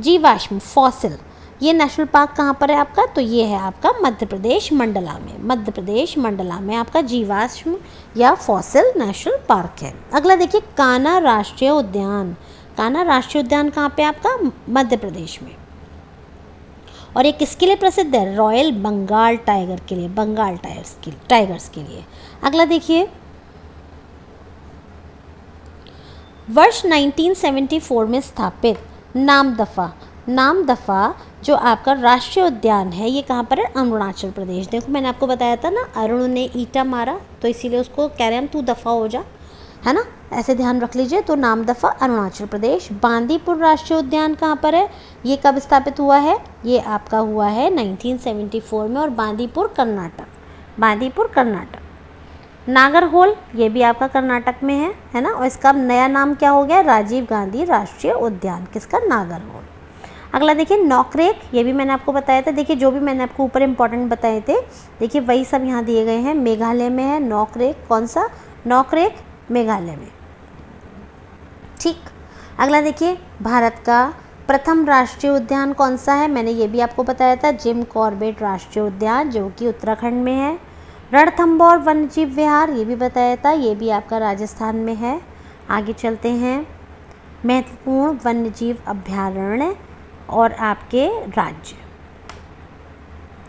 जीवाश्म फॉसिल, ये नेशनल पार्क कहाँ पर है आपका? तो ये है आपका मध्य प्रदेश मंडला में। मध्य प्रदेश मंडला में आपका जीवाश्म या फॉसिल नेशनल पार्क है। अगला देखिए कान्हा राष्ट्रीय उद्यान। कान्हा राष्ट्रीय उद्यान कहाँ पे आपका? मध्य प्रदेश में। और ये किसके लिए प्रसिद्ध है? रॉयल बंगाल टाइगर के लिए, बंगाल टाइगर्स के लिए। अगला देखिए वर्ष 1974 में स्थापित नामदफा। नामदफा जो आपका राष्ट्रीय उद्यान है ये कहाँ पर है? अरुणाचल प्रदेश। देखो मैंने आपको बताया था ना, अरुण ने ईटा मारा तो इसीलिए उसको कह रहे हैं हम तू दफ़ा हो जा, है ना, ऐसे ध्यान रख लीजिए। तो नामदफा अरुणाचल प्रदेश। बांदीपुर राष्ट्रीय उद्यान कहाँ पर है? ये कब स्थापित हुआ है? ये आपका हुआ है 1974 में और बांदीपुर कर्नाटक। बांदीपुर कर्नाटक। नागरहोल ये भी आपका कर्नाटक में है ना, और इसका नया नाम क्या हो गया? राजीव गांधी राष्ट्रीय उद्यान। किसका? नागरहोल। अगला देखिए नौकरेक, ये भी मैंने आपको बताया था। देखिए जो भी मैंने आपको ऊपर इंपॉर्टेंट बताए थे देखिए वही सब यहाँ दिए गए हैं। मेघालय में है नौकरेक। कौन सा? नौकरेक मेघालय में। ठीक। अगला देखिए भारत का प्रथम राष्ट्रीय उद्यान कौन सा है? मैंने ये भी आपको बताया था, जिम कॉर्बेट राष्ट्रीय उद्यान जो कि उत्तराखंड में है। रणथंभौर वन्यजीव विहार ये भी बताया था, ये भी आपका राजस्थान में है। आगे चलते हैं महत्वपूर्ण वन्यजीव अभ्यारण्य और आपके राज्य।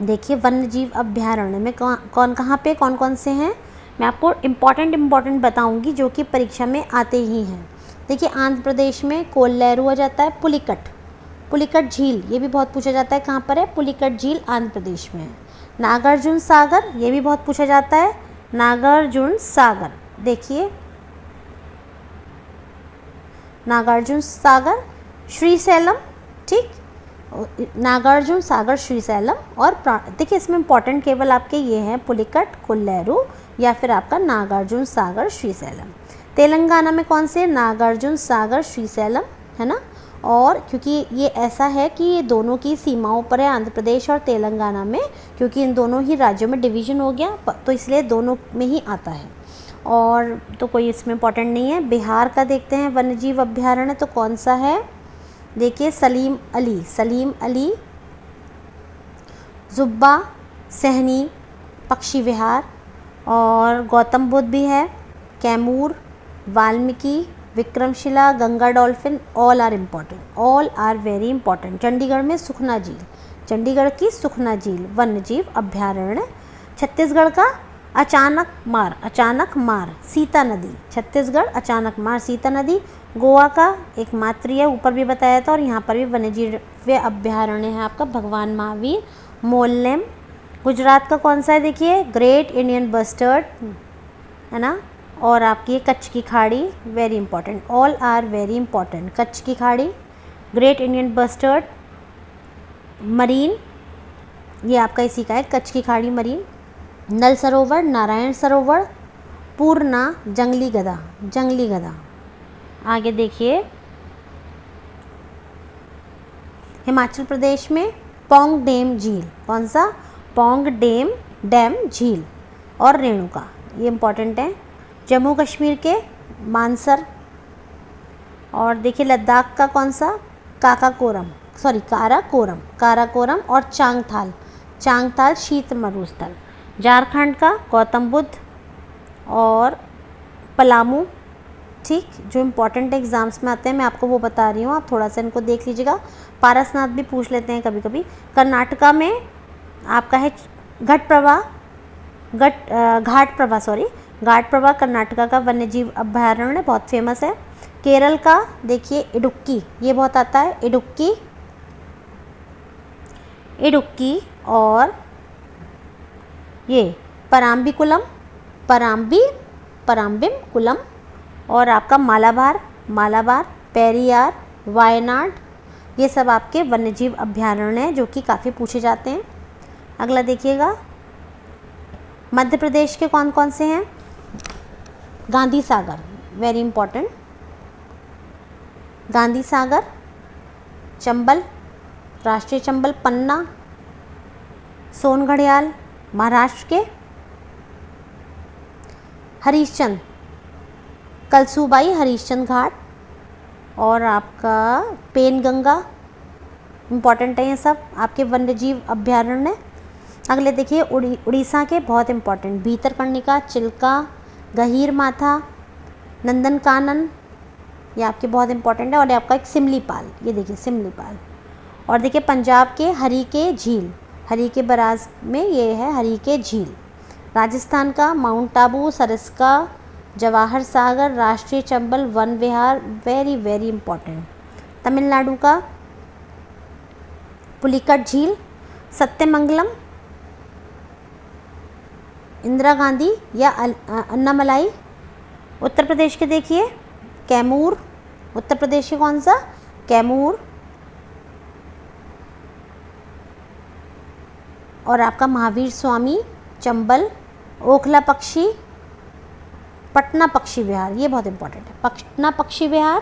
देखिए वन्यजीव अभ्यारण्य में कौन कहाँ पे कौन कौन से हैं मैं आपको इम्पॉर्टेंट बताऊंगी जो कि परीक्षा में आते ही हैं। देखिए आंध्र प्रदेश में कोल्लेरू आ जाता है। पुलिकट झील ये भी बहुत पूछा जाता है, कहाँ पर है? पुलिकट झील आंध्र प्रदेश में है। नागार्जुन सागर ये भी बहुत पूछा जाता है, नागार्जुन सागर। देखिए नागार्जुन सागर श्रीशैलम। ठीक, नागार्जुन सागर श्रीशैलम। और देखिए इसमें इंपॉर्टेंट केवल आपके ये हैं पुलिकट, कोल्लेरू या फिर आपका नागार्जुन सागर श्रीशैलम। तेलंगाना में कौन से? नागार्जुन सागर श्रीशैलम, है ना। और क्योंकि ये ऐसा है कि ये दोनों की सीमाओं पर है, आंध्र प्रदेश और तेलंगाना में, क्योंकि इन दोनों ही राज्यों में डिवीज़न हो गया तो इसलिए दोनों में ही आता है। और तो कोई इसमें इंपॉर्टेंट नहीं है। बिहार का देखते हैं वन्यजीव अभ्यारण्य तो कौन सा है? देखिए सलीम अली जुब्बा सहनी पक्षी विहार। और गौतम बुद्ध भी है, Kaimur, Valmiki, Vikramshila, Ganga dolphin. All are very important. Chandigarh में सुखना झील, चंडीगढ़ की सुखना झील वन्यजीव अभ्यारण्य। छत्तीसगढ़ का अचानक मार सीता नदी, छत्तीसगढ़ अचानक मार सीता नदी। गोवा का एक मातृ है, ऊपर भी बताया था, और यहाँ पर भी वन्यजीव अभ्यारण्य है आपका भगवान महावीर मोल्लेम। गुजरात का कौन सा है? देखिए ग्रेट इंडियन बस्टर्ड, है ना। और आपकी कच्छ की खाड़ी, very important. All are very important. Kutch की खाड़ी, ग्रेट इंडियन बस्टर्ड, मरीन ये आपका इसी का है, कच्छ की खाड़ी मरीन। नल सरोवर, नारायण सरोवर, पूर्णा, जंगली गधा। आगे देखिए हिमाचल प्रदेश में पौंग डैम झील। कौन सा? पौंग डैम झील और रेणुका, ये इंपॉर्टेंट है। जम्मू कश्मीर के मानसर। और देखिए लद्दाख का कौन सा? काराकोरम और चांगथाल शीत मरुस्थल। झारखंड का गौतम बुद्ध और पलामू। ठीक, जो इम्पोर्टेंट एग्जाम्स में आते हैं मैं आपको वो बता रही हूँ, आप थोड़ा सा इनको देख लीजिएगा। पारसनाथ भी पूछ लेते हैं कभी कभी। कर्नाटका में आपका है घाट प्रभा कर्नाटका का वन्यजीव अभ्यारण्य बहुत फेमस है। केरल का देखिए इडुक्की, ये बहुत आता है, इडुक्की और ये पराम्बिम कुलम। और आपका मालाबार, पेरियार, वायनाड, ये सब आपके वन्यजीव अभ्यारण्य हैं जो कि काफ़ी पूछे जाते हैं। अगला देखिएगा मध्य प्रदेश के कौन कौन से हैं? Gandhi Sagar, very important. गांधी सागर, चंबल, राष्ट्रीय चंबल, पन्ना, सोनघड़ियाल महाराष्ट्र के, हरीशचंद, कलसूबाई हरीशचंद घाट, और आपका पेनगंगा, इम्पॉर्टेंट है ये सब आपके वन्यजीव अभ्यारण्य। अगले देखिए उड़ीसा के बहुत इम्पॉर्टेंट, भीतरकनिका, चिल्का, गहीर माथा, नंदनकानन, ये आपके बहुत इंपॉर्टेंट है। और ये आपका एक सिमलीपाल, ये देखिए सिमलीपाल। और देखिए पंजाब के हरीके झील, हरीके बराज में ये है हरीके झील। राजस्थान का माउंट आबू, सरिस्का, जवाहर सागर, राष्ट्रीय चंबल वन विहार, वेरी वेरी इंपॉर्टेंट। तमिलनाडु का पुलिकट झील, सत्यमंगलम, इंदिरा गांधी या अन्नामलाई। उत्तर प्रदेश के देखिए कैमूर, उत्तर प्रदेश के कौन सा, कैमूर। और आपका महावीर स्वामी, चंबल, ओखला पक्षी, पटना पक्षी विहार, ये बहुत इंपॉर्टेंट है। पटना पक्षी विहार,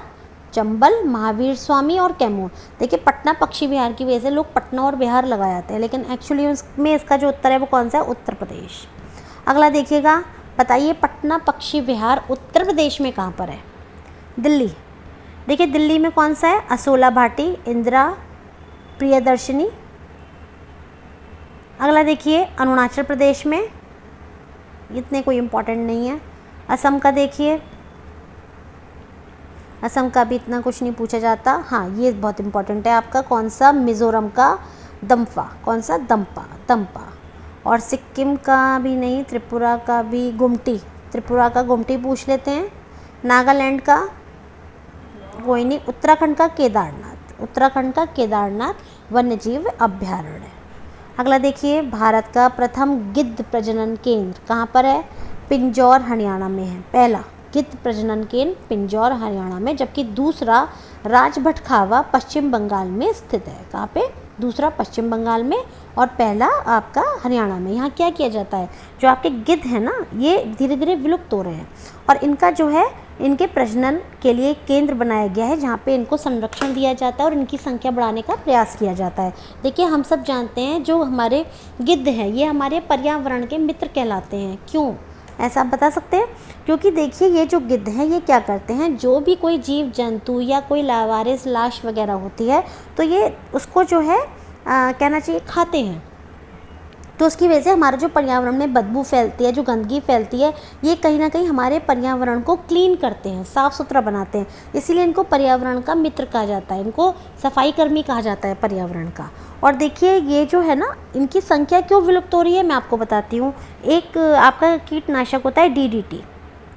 चंबल, महावीर स्वामी और कैमूर। देखिए पटना पक्षी विहार की वजह से लोग पटना और बिहार लगा जाते हैं, लेकिन एक्चुअली उसमें इसका जो उत्तर है वो कौन सा है, उत्तर प्रदेश। अगला देखिएगा, बताइए पटना पक्षी विहार उत्तर प्रदेश में कहाँ पर है, दिल्ली। देखिए दिल्ली में कौन सा है, असोला भाटी, इंदिरा प्रियदर्शनी। अगला देखिए अरुणाचल प्रदेश में, इतने कोई इम्पोर्टेंट नहीं है। असम का देखिए, असम का भी इतना कुछ नहीं पूछा जाता। हाँ ये बहुत इम्पोर्टेंट है आपका, कौन सा, मिज़ोरम का दम्फा, कौन सा, दम्पा, दम्पा। और सिक्किम का भी नहीं, त्रिपुरा का भी गुमटी, त्रिपुरा का गुमटी पूछ लेते हैं। नागालैंड का कोई नहीं। उत्तराखंड का केदारनाथ, उत्तराखंड का केदारनाथ वन्यजीव अभ्यारण्य। अगला देखिए भारत का प्रथम गिद्ध प्रजनन केंद्र कहाँ पर है, पिंजौर हरियाणा में है। पहला गिद्ध प्रजनन केंद्र पिंजौर हरियाणा में, जबकि दूसरा राजभटखावा पश्चिम बंगाल में स्थित है। कहाँ पे, दूसरा पश्चिम बंगाल में और पहला आपका हरियाणा में। यहाँ क्या किया जाता है, जो आपके गिद्ध हैं ना ये धीरे धीरे विलुप्त हो रहे हैं और इनका जो है इनके प्रजनन के लिए केंद्र बनाया गया है जहाँ पे इनको संरक्षण दिया जाता है और इनकी संख्या बढ़ाने का प्रयास किया जाता है। देखिए हम सब जानते हैं जो हमारे गिद्ध हैं ये हमारे पर्यावरण के मित्र कहलाते हैं। क्यों ऐसा आप बता सकते हैं, क्योंकि देखिए ये जो गिद्ध हैं ये क्या करते हैं, जो भी कोई जीव जंतु या कोई लावारिस लाश वगैरह होती है तो ये उसको जो है कहना चाहिए खाते हैं। तो उसकी वजह से हमारा जो पर्यावरण में बदबू फैलती है, जो गंदगी फैलती है, ये कहीं ना कहीं हमारे पर्यावरण को क्लीन करते हैं, साफ़ सुथरा बनाते हैं। इसीलिए इनको पर्यावरण का मित्र कहा जाता है, इनको सफाई कर्मी कहा जाता है पर्यावरण का। और देखिए ये जो है ना इनकी संख्या क्यों विलुप्त हो रही है मैं आपको बताती हूँ। एक आपका कीटनाशक होता है DDT,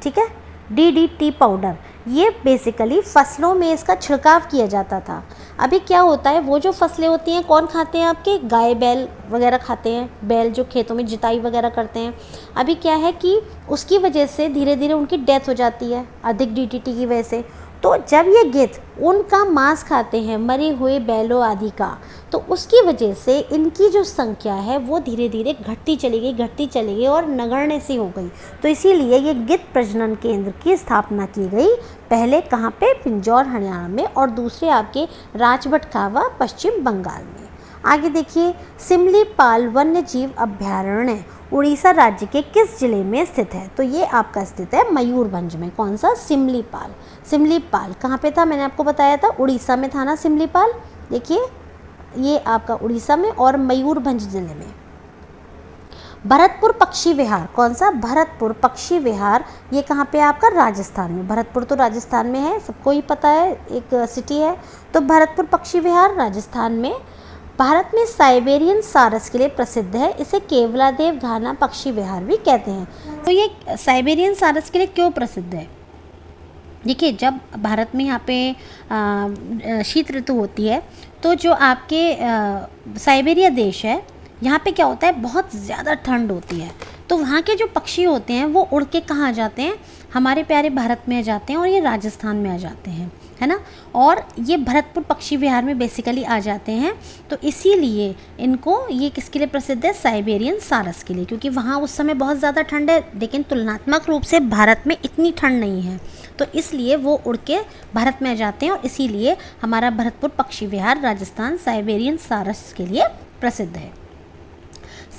ठीक है, DDT पाउडर, ये बेसिकली फसलों में इसका छिड़काव किया जाता था। अभी क्या होता है, वो जो फसलें होती हैं कौन खाते हैं, आपके गाय बैल वगैरह खाते हैं, बैल जो खेतों में जुताई वगैरह करते हैं। अभी क्या है कि उसकी वजह से धीरे धीरे उनकी डेथ हो जाती है अधिक DDT की वजह से। तो जब ये गिद्ध उनका मांस खाते हैं मरे हुए बैलों आदि का, तो उसकी वजह से इनकी जो संख्या है वो धीरे धीरे घटती चली गई और नगण्य सी हो गई। तो इसीलिए ये गिद्ध प्रजनन केंद्र की स्थापना की गई, पहले कहाँ पे, पिंजौर हरियाणा में और दूसरे आपके राजभटखावा पश्चिम बंगाल में। आगे देखिए सिमलीपाल वन्य जीव अभ्यारण्य उड़ीसा राज्य के किस जिले में स्थित है, तो ये आपका स्थित है मयूरभंज में। कौन सा, सिमलीपाल। सिमलीपाल कहाँ पे था, मैंने आपको बताया था उड़ीसा में था ना सिमलीपाल। देखिए ये आपका उड़ीसा में और मयूरभंज जिले में। भरतपुर पक्षी विहार, कौन सा, भरतपुर पक्षी विहार, ये कहाँ पे है आपका, राजस्थान में। भरतपुर तो राजस्थान में है, सबको ही पता है, एक सिटी है। तो भरतपुर पक्षी विहार राजस्थान में। भारत में साइबेरियन सारस के लिए प्रसिद्ध है, इसे केवलादेव घाना पक्षी विहार भी कहते हैं। तो ये साइबेरियन सारस के लिए क्यों प्रसिद्ध है, देखिए जब भारत में यहाँ पे शीत ऋतु होती है तो जो आपके साइबेरिया देश है यहाँ पे क्या होता है, बहुत ज़्यादा ठंड होती है। तो वहाँ के जो पक्षी होते हैं वो उड़ के कहाँ आ जाते हैं, हमारे प्यारे भारत में आ जाते हैं और ये राजस्थान में आ जाते हैं, है ना। और ये भरतपुर पक्षी विहार में बेसिकली आ जाते हैं। तो इसीलिए इनको ये किसके लिए प्रसिद्ध है, साइबेरियन सारस के लिए, क्योंकि वहाँ उस समय बहुत ज़्यादा ठंड है लेकिन तुलनात्मक रूप से भारत में इतनी ठंड नहीं है। तो इसलिए वो उड़ के भारत में आ जाते हैं और इसीलिए हमारा भरतपुर पक्षी विहार राजस्थान साइबेरियन सारस के लिए प्रसिद्ध है।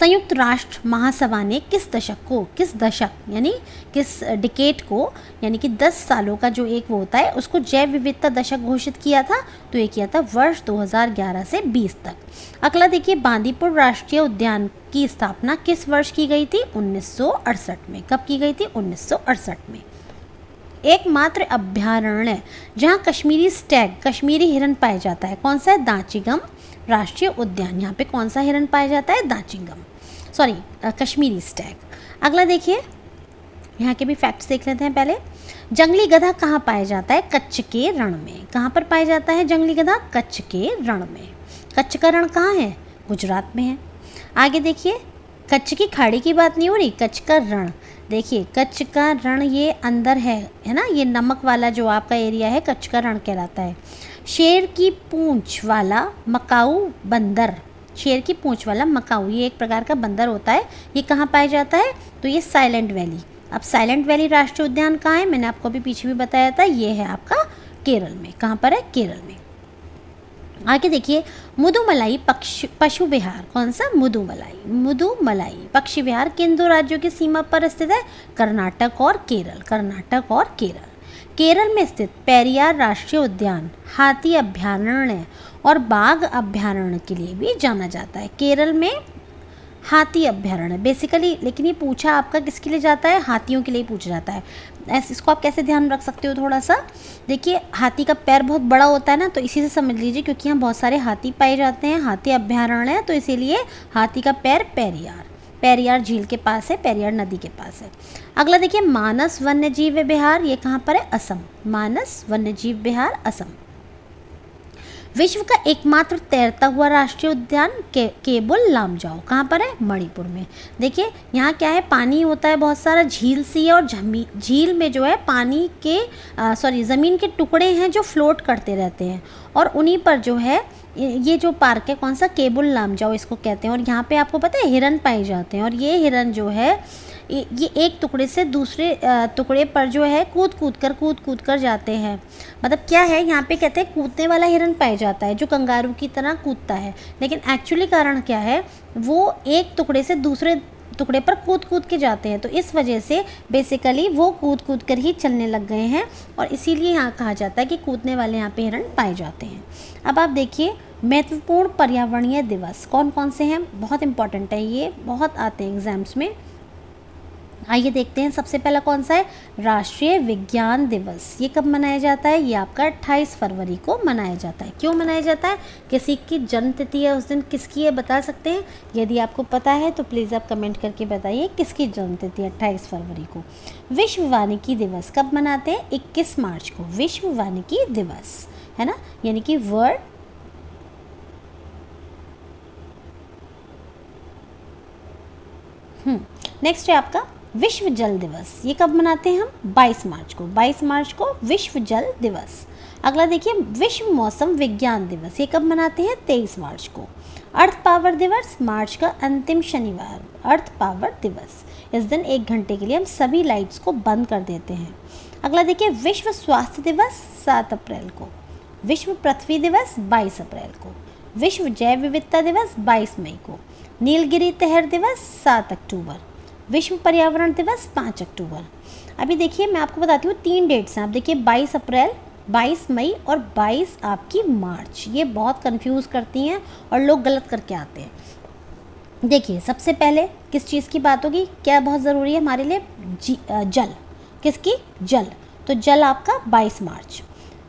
संयुक्त राष्ट्र महासभा ने किस दशक यानी किस डिकेट को, यानी कि 10 सालों का जो एक वो होता है, उसको जैव विविधता दशक घोषित किया था? तो ये किया था वर्ष 2011 से 20 तक। अगला देखिए, बांदीपुर राष्ट्रीय उद्यान की स्थापना किस वर्ष की गई थी? 1968 में। कब की गई थी? 1968 में। एकमात्र अभ्यारण्य जहाँ कश्मीरी स्टैग, कश्मीरी हिरन पाया जाता है, कौन सा है? दांचीगम राष्ट्रीय उद्यान। यहाँ पे कौन सा हिरन पाया जाता है? कश्मीरी स्टैग। अगला देखिए, यहाँ के भी फैक्ट्स देख लेते हैं पहले। जंगली गधा कहाँ पाया जाता है? कच्छ के रण में। कहाँ पर पाया जाता है जंगली गधा? कच्छ के रण में। कच्छ का रण कहाँ है? गुजरात में है। आगे देखिए, कच्छ की खाड़ी की बात नहीं हो रही, कच्छ का रण। देखिए, कच्छ का रण ये अंदर है ना, ये नमक वाला जो आपका एरिया है, कच्छ का रण कहलाता है। शेर की पूंछ वाला मकाऊ बंदर, शेर की पूंछ वाला मकाऊ, ये एक प्रकार का बंदर होता है। ये कहाँ पाया जाता है? तो ये साइलेंट वैली। अब साइलेंट वैली राष्ट्रीय उद्यान कहाँ है? मैंने आपको अभी पीछे भी बताया था, ये है आपका केरल में। कहाँ पर है? केरल में। आगे देखिए, मुदुमलाई पशु विहार, कौन सा? मुदुमलाई पक्षी विहार किन दो राज्यों की सीमा पर स्थित है? कर्नाटक और केरल। केरल में स्थित पेरियार राष्ट्रीय उद्यान हाथी अभ्यारण्य और बाघ अभ्यारण्य के लिए भी जाना जाता है। केरल में हाथी अभ्यारण्य बेसिकली, लेकिन ये पूछा आपका किसके लिए जाता है? हाथियों के लिए पूछा जाता है। इसको आप कैसे ध्यान रख सकते हो थोड़ा सा? देखिए, हाथी का पैर बहुत बड़ा होता है ना, तो इसी से समझ लीजिए, क्योंकि यहाँ बहुत सारे हाथी पाए जाते हैं, हाथी अभ्यारण्य है, तो इसीलिए हाथी का पैर पेरियार झील के पास है, पेरियार नदी के पास है। अगला देखिए, मानस वन्यजीव विहार, ये कहाँ पर है? असम। मानस वन्यजीव विहार, असम। विश्व का एकमात्र तैरता हुआ राष्ट्रीय उद्यान केबुल लामजाओ, कहाँ पर है? मणिपुर में। देखिए, यहाँ क्या है? पानी होता है बहुत सारा, झील सी है, और झील में जो है पानी के ज़मीन के टुकड़े हैं जो फ्लोट करते रहते हैं, और उन्हीं पर जो है ये जो पार्क है, कौन सा? केबुल लामजाओ इसको कहते हैं। और यहाँ पे आपको पता है हिरन पाए जाते हैं, और ये हिरन जो है ये एक टुकड़े से दूसरे टुकड़े पर जो है कूद कूद कर जाते हैं। मतलब क्या है, यहाँ पे कहते हैं कूदने वाला हिरन पाया जाता है जो कंगारू की तरह कूदता है, लेकिन एक्चुअली कारण क्या है, वो एक टुकड़े से दूसरे टुकड़े पर कूद के जाते हैं, तो इस वजह से बेसिकली वो कूद कर ही चलने लग गए हैं, और इसीलिए यहाँ कहा जाता है कि कूदने वाले यहाँ पे हिरन पाए जाते हैं। अब आप देखिए, महत्वपूर्ण पर्यावरणीय दिवस कौन कौन से हैं? बहुत इंपॉर्टेंट है, ये बहुत आते हैं एग्जाम्स में। आइए देखते हैं, सबसे पहला कौन सा है? राष्ट्रीय विज्ञान दिवस। ये कब मनाया जाता है? ये आपका 28 फरवरी को मनाया जाता है। क्यों मनाया जाता है? किसी की जन्म तिथि है उस दिन, किसकी है बता सकते हैं? यदि आपको पता है तो प्लीज़ आप कमेंट करके बताइए किसकी जन्म तिथि है 28 फरवरी को। विश्व वानिकी दिवस कब मनाते हैं? 21 मार्च को विश्व वानिकी दिवस, है ना, यानी कि वर्ल्ड नेक्स्ट है आपका विश्व जल दिवस। ये कब मनाते हैं हम? 22 मार्च को विश्व जल दिवस। अगला देखिए, विश्व मौसम विज्ञान दिवस। ये कब मनाते हैं? 23 मार्च को। अर्थ पावर दिवस, मार्च का अंतिम शनिवार, अर्थ पावर दिवस। इस दिन 1 घंटे के लिए हम सभी लाइट्स को बंद कर देते हैं। अगला देखिए, विश्व स्वास्थ्य दिवस 7 अप्रैल को। विश्व पृथ्वी दिवस 22 अप्रैल को। विश्व जैव विविधता दिवस 22 मई को। नीलगिरी तहर दिवस 7 अक्टूबर। विश्व पर्यावरण दिवस 5 अक्टूबर। अभी देखिए, मैं आपको बताती हूँ 3 डेट्स हैं। आप देखिए, 22 अप्रैल, 22 मई और 22 आपकी मार्च। ये बहुत कंफ्यूज करती हैं और लोग गलत करके आते हैं। देखिए, सबसे पहले किस चीज़ की बात होगी? क्या बहुत ज़रूरी है हमारे लिए? जल। किसकी? जल। तो जल आपका 22 मार्च।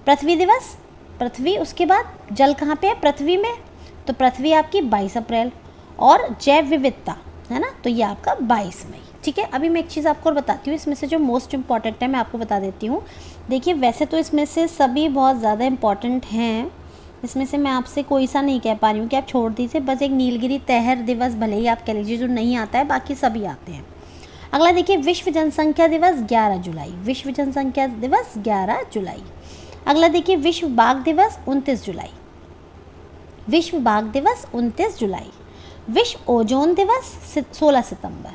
पृथ्वी दिवस, पृथ्वी, उसके बाद जल कहाँ पे है? पृथ्वी में, तो पृथ्वी आपकी 22 अप्रैल। और जैव विविधता, है ना, तो ये आपका 22 मई। ठीक है, अभी मैं एक चीज़ आपको और बताती हूँ, इसमें से जो मोस्ट इम्पॉर्टेंट है मैं आपको बता देती हूँ। देखिए, वैसे तो इसमें से सभी बहुत ज़्यादा इम्पॉर्टेंट हैं, इसमें से मैं आपसे कोई सा नहीं कह पा रही हूँ कि आप छोड़ दीजिए, बस एक नीलगिरी तहर दिवस भले ही आप कह लीजिए जो नहीं आता है, बाकी सभी आते हैं। अगला देखिए, विश्व जनसंख्या दिवस 11 जुलाई। विश्व जनसंख्या दिवस 11 जुलाई। अगला देखिए, विश्व बाघ दिवस 29 जुलाई। विश्व बाघ दिवस 29 जुलाई। विश्व ओजोन दिवस 16 सितंबर।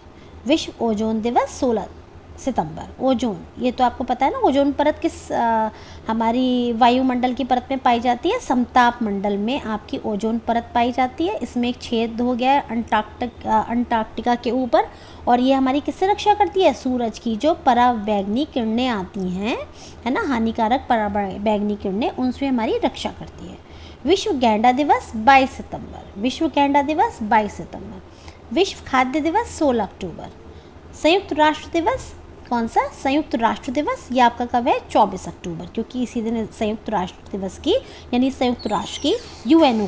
विश्व ओजोन दिवस 16 सितंबर। ओजोन, ये तो आपको पता है ना, ओजोन परत किस हमारी वायुमंडल की परत में पाई जाती है? समताप मंडल में आपकी ओजोन परत पाई जाती है। इसमें एक छेद हो गया है अंटार्कटिका के ऊपर, और ये हमारी किससे रक्षा करती है? सूरज की जो पराबैंगनी किरणें आती हैं, है ना, हानिकारक पराबैंगनी किरणें, उनसे हमारी रक्षा करती है। विश्व गैंडा दिवस 22 सितंबर। विश्व गैंडा दिवस 22 सितंबर। विश्व खाद्य दिवस 16 अक्टूबर। संयुक्त राष्ट्र दिवस कौन सा? संयुक्त राष्ट्र दिवस ये आपका कब है? 24 अक्टूबर, क्योंकि इसी दिन संयुक्त राष्ट्र दिवस की यानी संयुक्त राष्ट्र की यूएनओ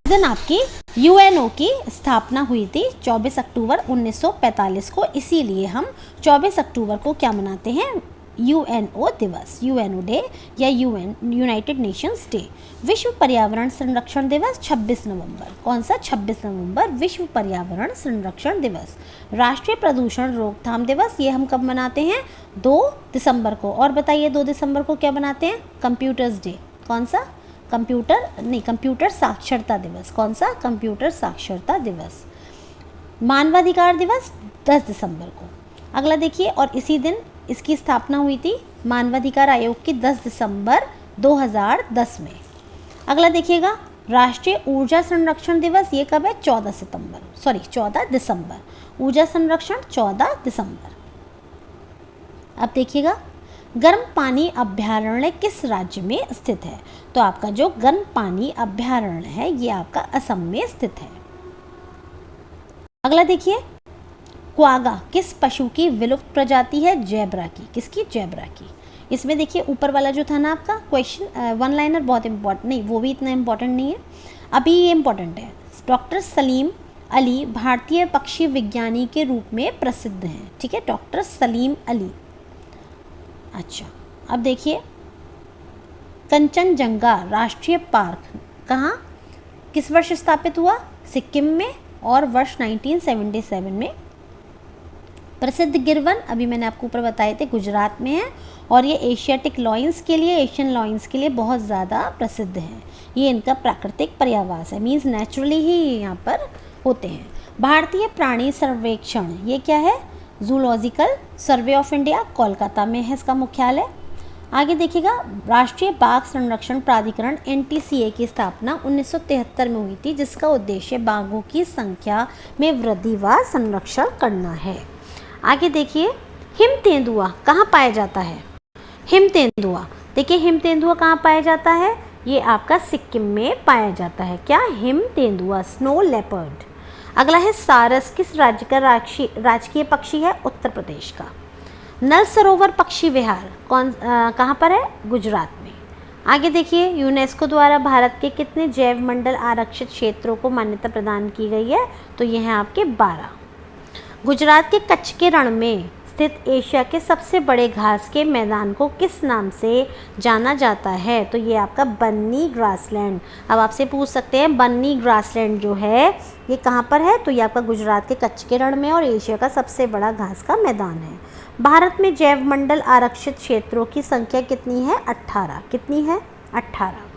दिन आपकी यूएनओ की स्थापना हुई थी 24 अक्टूबर 1945 को। इसीलिए हम 24 अक्टूबर को क्या मनाते हैं? यूएनओ दिवस, यूएनओ डे या यूनाइटेड नेशंस डे। विश्व पर्यावरण संरक्षण दिवस 26 नवंबर। कौन सा? 26 नवंबर विश्व पर्यावरण संरक्षण दिवस। राष्ट्रीय प्रदूषण रोकथाम दिवस, ये हम कब मनाते हैं? 2 दिसंबर को। और बताइए 2 दिसंबर को क्या मनाते हैं? Computers day. कौन सा? कंप्यूटर साक्षरता दिवस। कौन सा? कंप्यूटर साक्षरता दिवस। मानवाधिकार दिवस 10 दिसंबर को। अगला देखिए, और इसी दिन इसकी स्थापना हुई थी मानवाधिकार आयोग की 10 दिसंबर 2010 में। अगला देखिएगा, राष्ट्रीय ऊर्जा संरक्षण दिवस, ये कब है? 14 दिसंबर। ऊर्जा संरक्षण 14 दिसंबर। अब देखिएगा, गर्म पानी अभ्यारण्य किस राज्य में स्थित है? तो आपका जो गर्म पानी अभ्यारण्य है ये आपका असम में स्थित है। अगला देखिए, क्वागा किस पशु की विलुप्त प्रजाति है? जेब्रा की। किसकी? जेब्रा की। इसमें देखिए ऊपर वाला जो था ना आपका क्वेश्चन, वन लाइनर बहुत इंपॉर्टेंट नहीं, वो भी इतना इंपॉर्टेंट नहीं है, अभी ये इंपॉर्टेंट है। डॉक्टर सलीम अली भारतीय पक्षी विज्ञानी के रूप में प्रसिद्ध हैं। ठीक है, डॉक्टर सलीम अली। अच्छा, अब देखिए, कंचनजंगा राष्ट्रीय पार्क कहाँ किस वर्ष स्थापित हुआ? सिक्किम में, और वर्ष 1977 में। प्रसिद्ध गिरवन अभी मैंने आपको ऊपर बताए थे गुजरात में है, और ये एशियाटिक लॉयंस के लिए, एशियन लॉयंस के लिए बहुत ज़्यादा प्रसिद्ध है। ये इनका प्राकृतिक पर्यावास है, मीन्स नेचुरली ही यहाँ पर होते हैं। भारतीय प्राणी सर्वेक्षण ये क्या है? Zoological survey of India, Kolkata में है इसका मुख्यालय। आगे देखिएगा, राष्ट्रीय बाघ संरक्षण प्राधिकरण NTCA की स्थापना 1973 में हुई थी, जिसका उद्देश्य बाघों की संख्या में वृद्धि व संरक्षण करना है। आगे देखिए, हिम तेंदुआ कहाँ पाया जाता है? हिम तेंदुआ, देखिए हिम तेंदुआ कहाँ पाया जाता है? ये आपका सिक्किम में पाया जाता है। क्या? हिम तेंदुआ, स्नो लेपर्ड। अगला है, सारस किस राज्य का राजकीय पक्षी है? उत्तर प्रदेश का। नल सरोवर पक्षी विहार कहाँ पर है? गुजरात में। आगे देखिए, यूनेस्को द्वारा भारत के कितने जैव मंडल आरक्षित क्षेत्रों को मान्यता प्रदान की गई है? तो ये हैं आपके 12। गुजरात के कच्छ के रण में स्थित एशिया के सबसे बड़े घास के मैदान को किस नाम से जाना जाता है? तो ये आपका बन्नी ग्रासलैंड। अब आपसे पूछ सकते हैं बन्नी ग्रासलैंड जो है ये कहाँ पर है? तो ये आपका गुजरात के कच्छ के रण में और एशिया का सबसे बड़ा घास का मैदान है। भारत में जैव मंडल आरक्षित क्षेत्रों की संख्या कितनी है? 18। कितनी है? 18।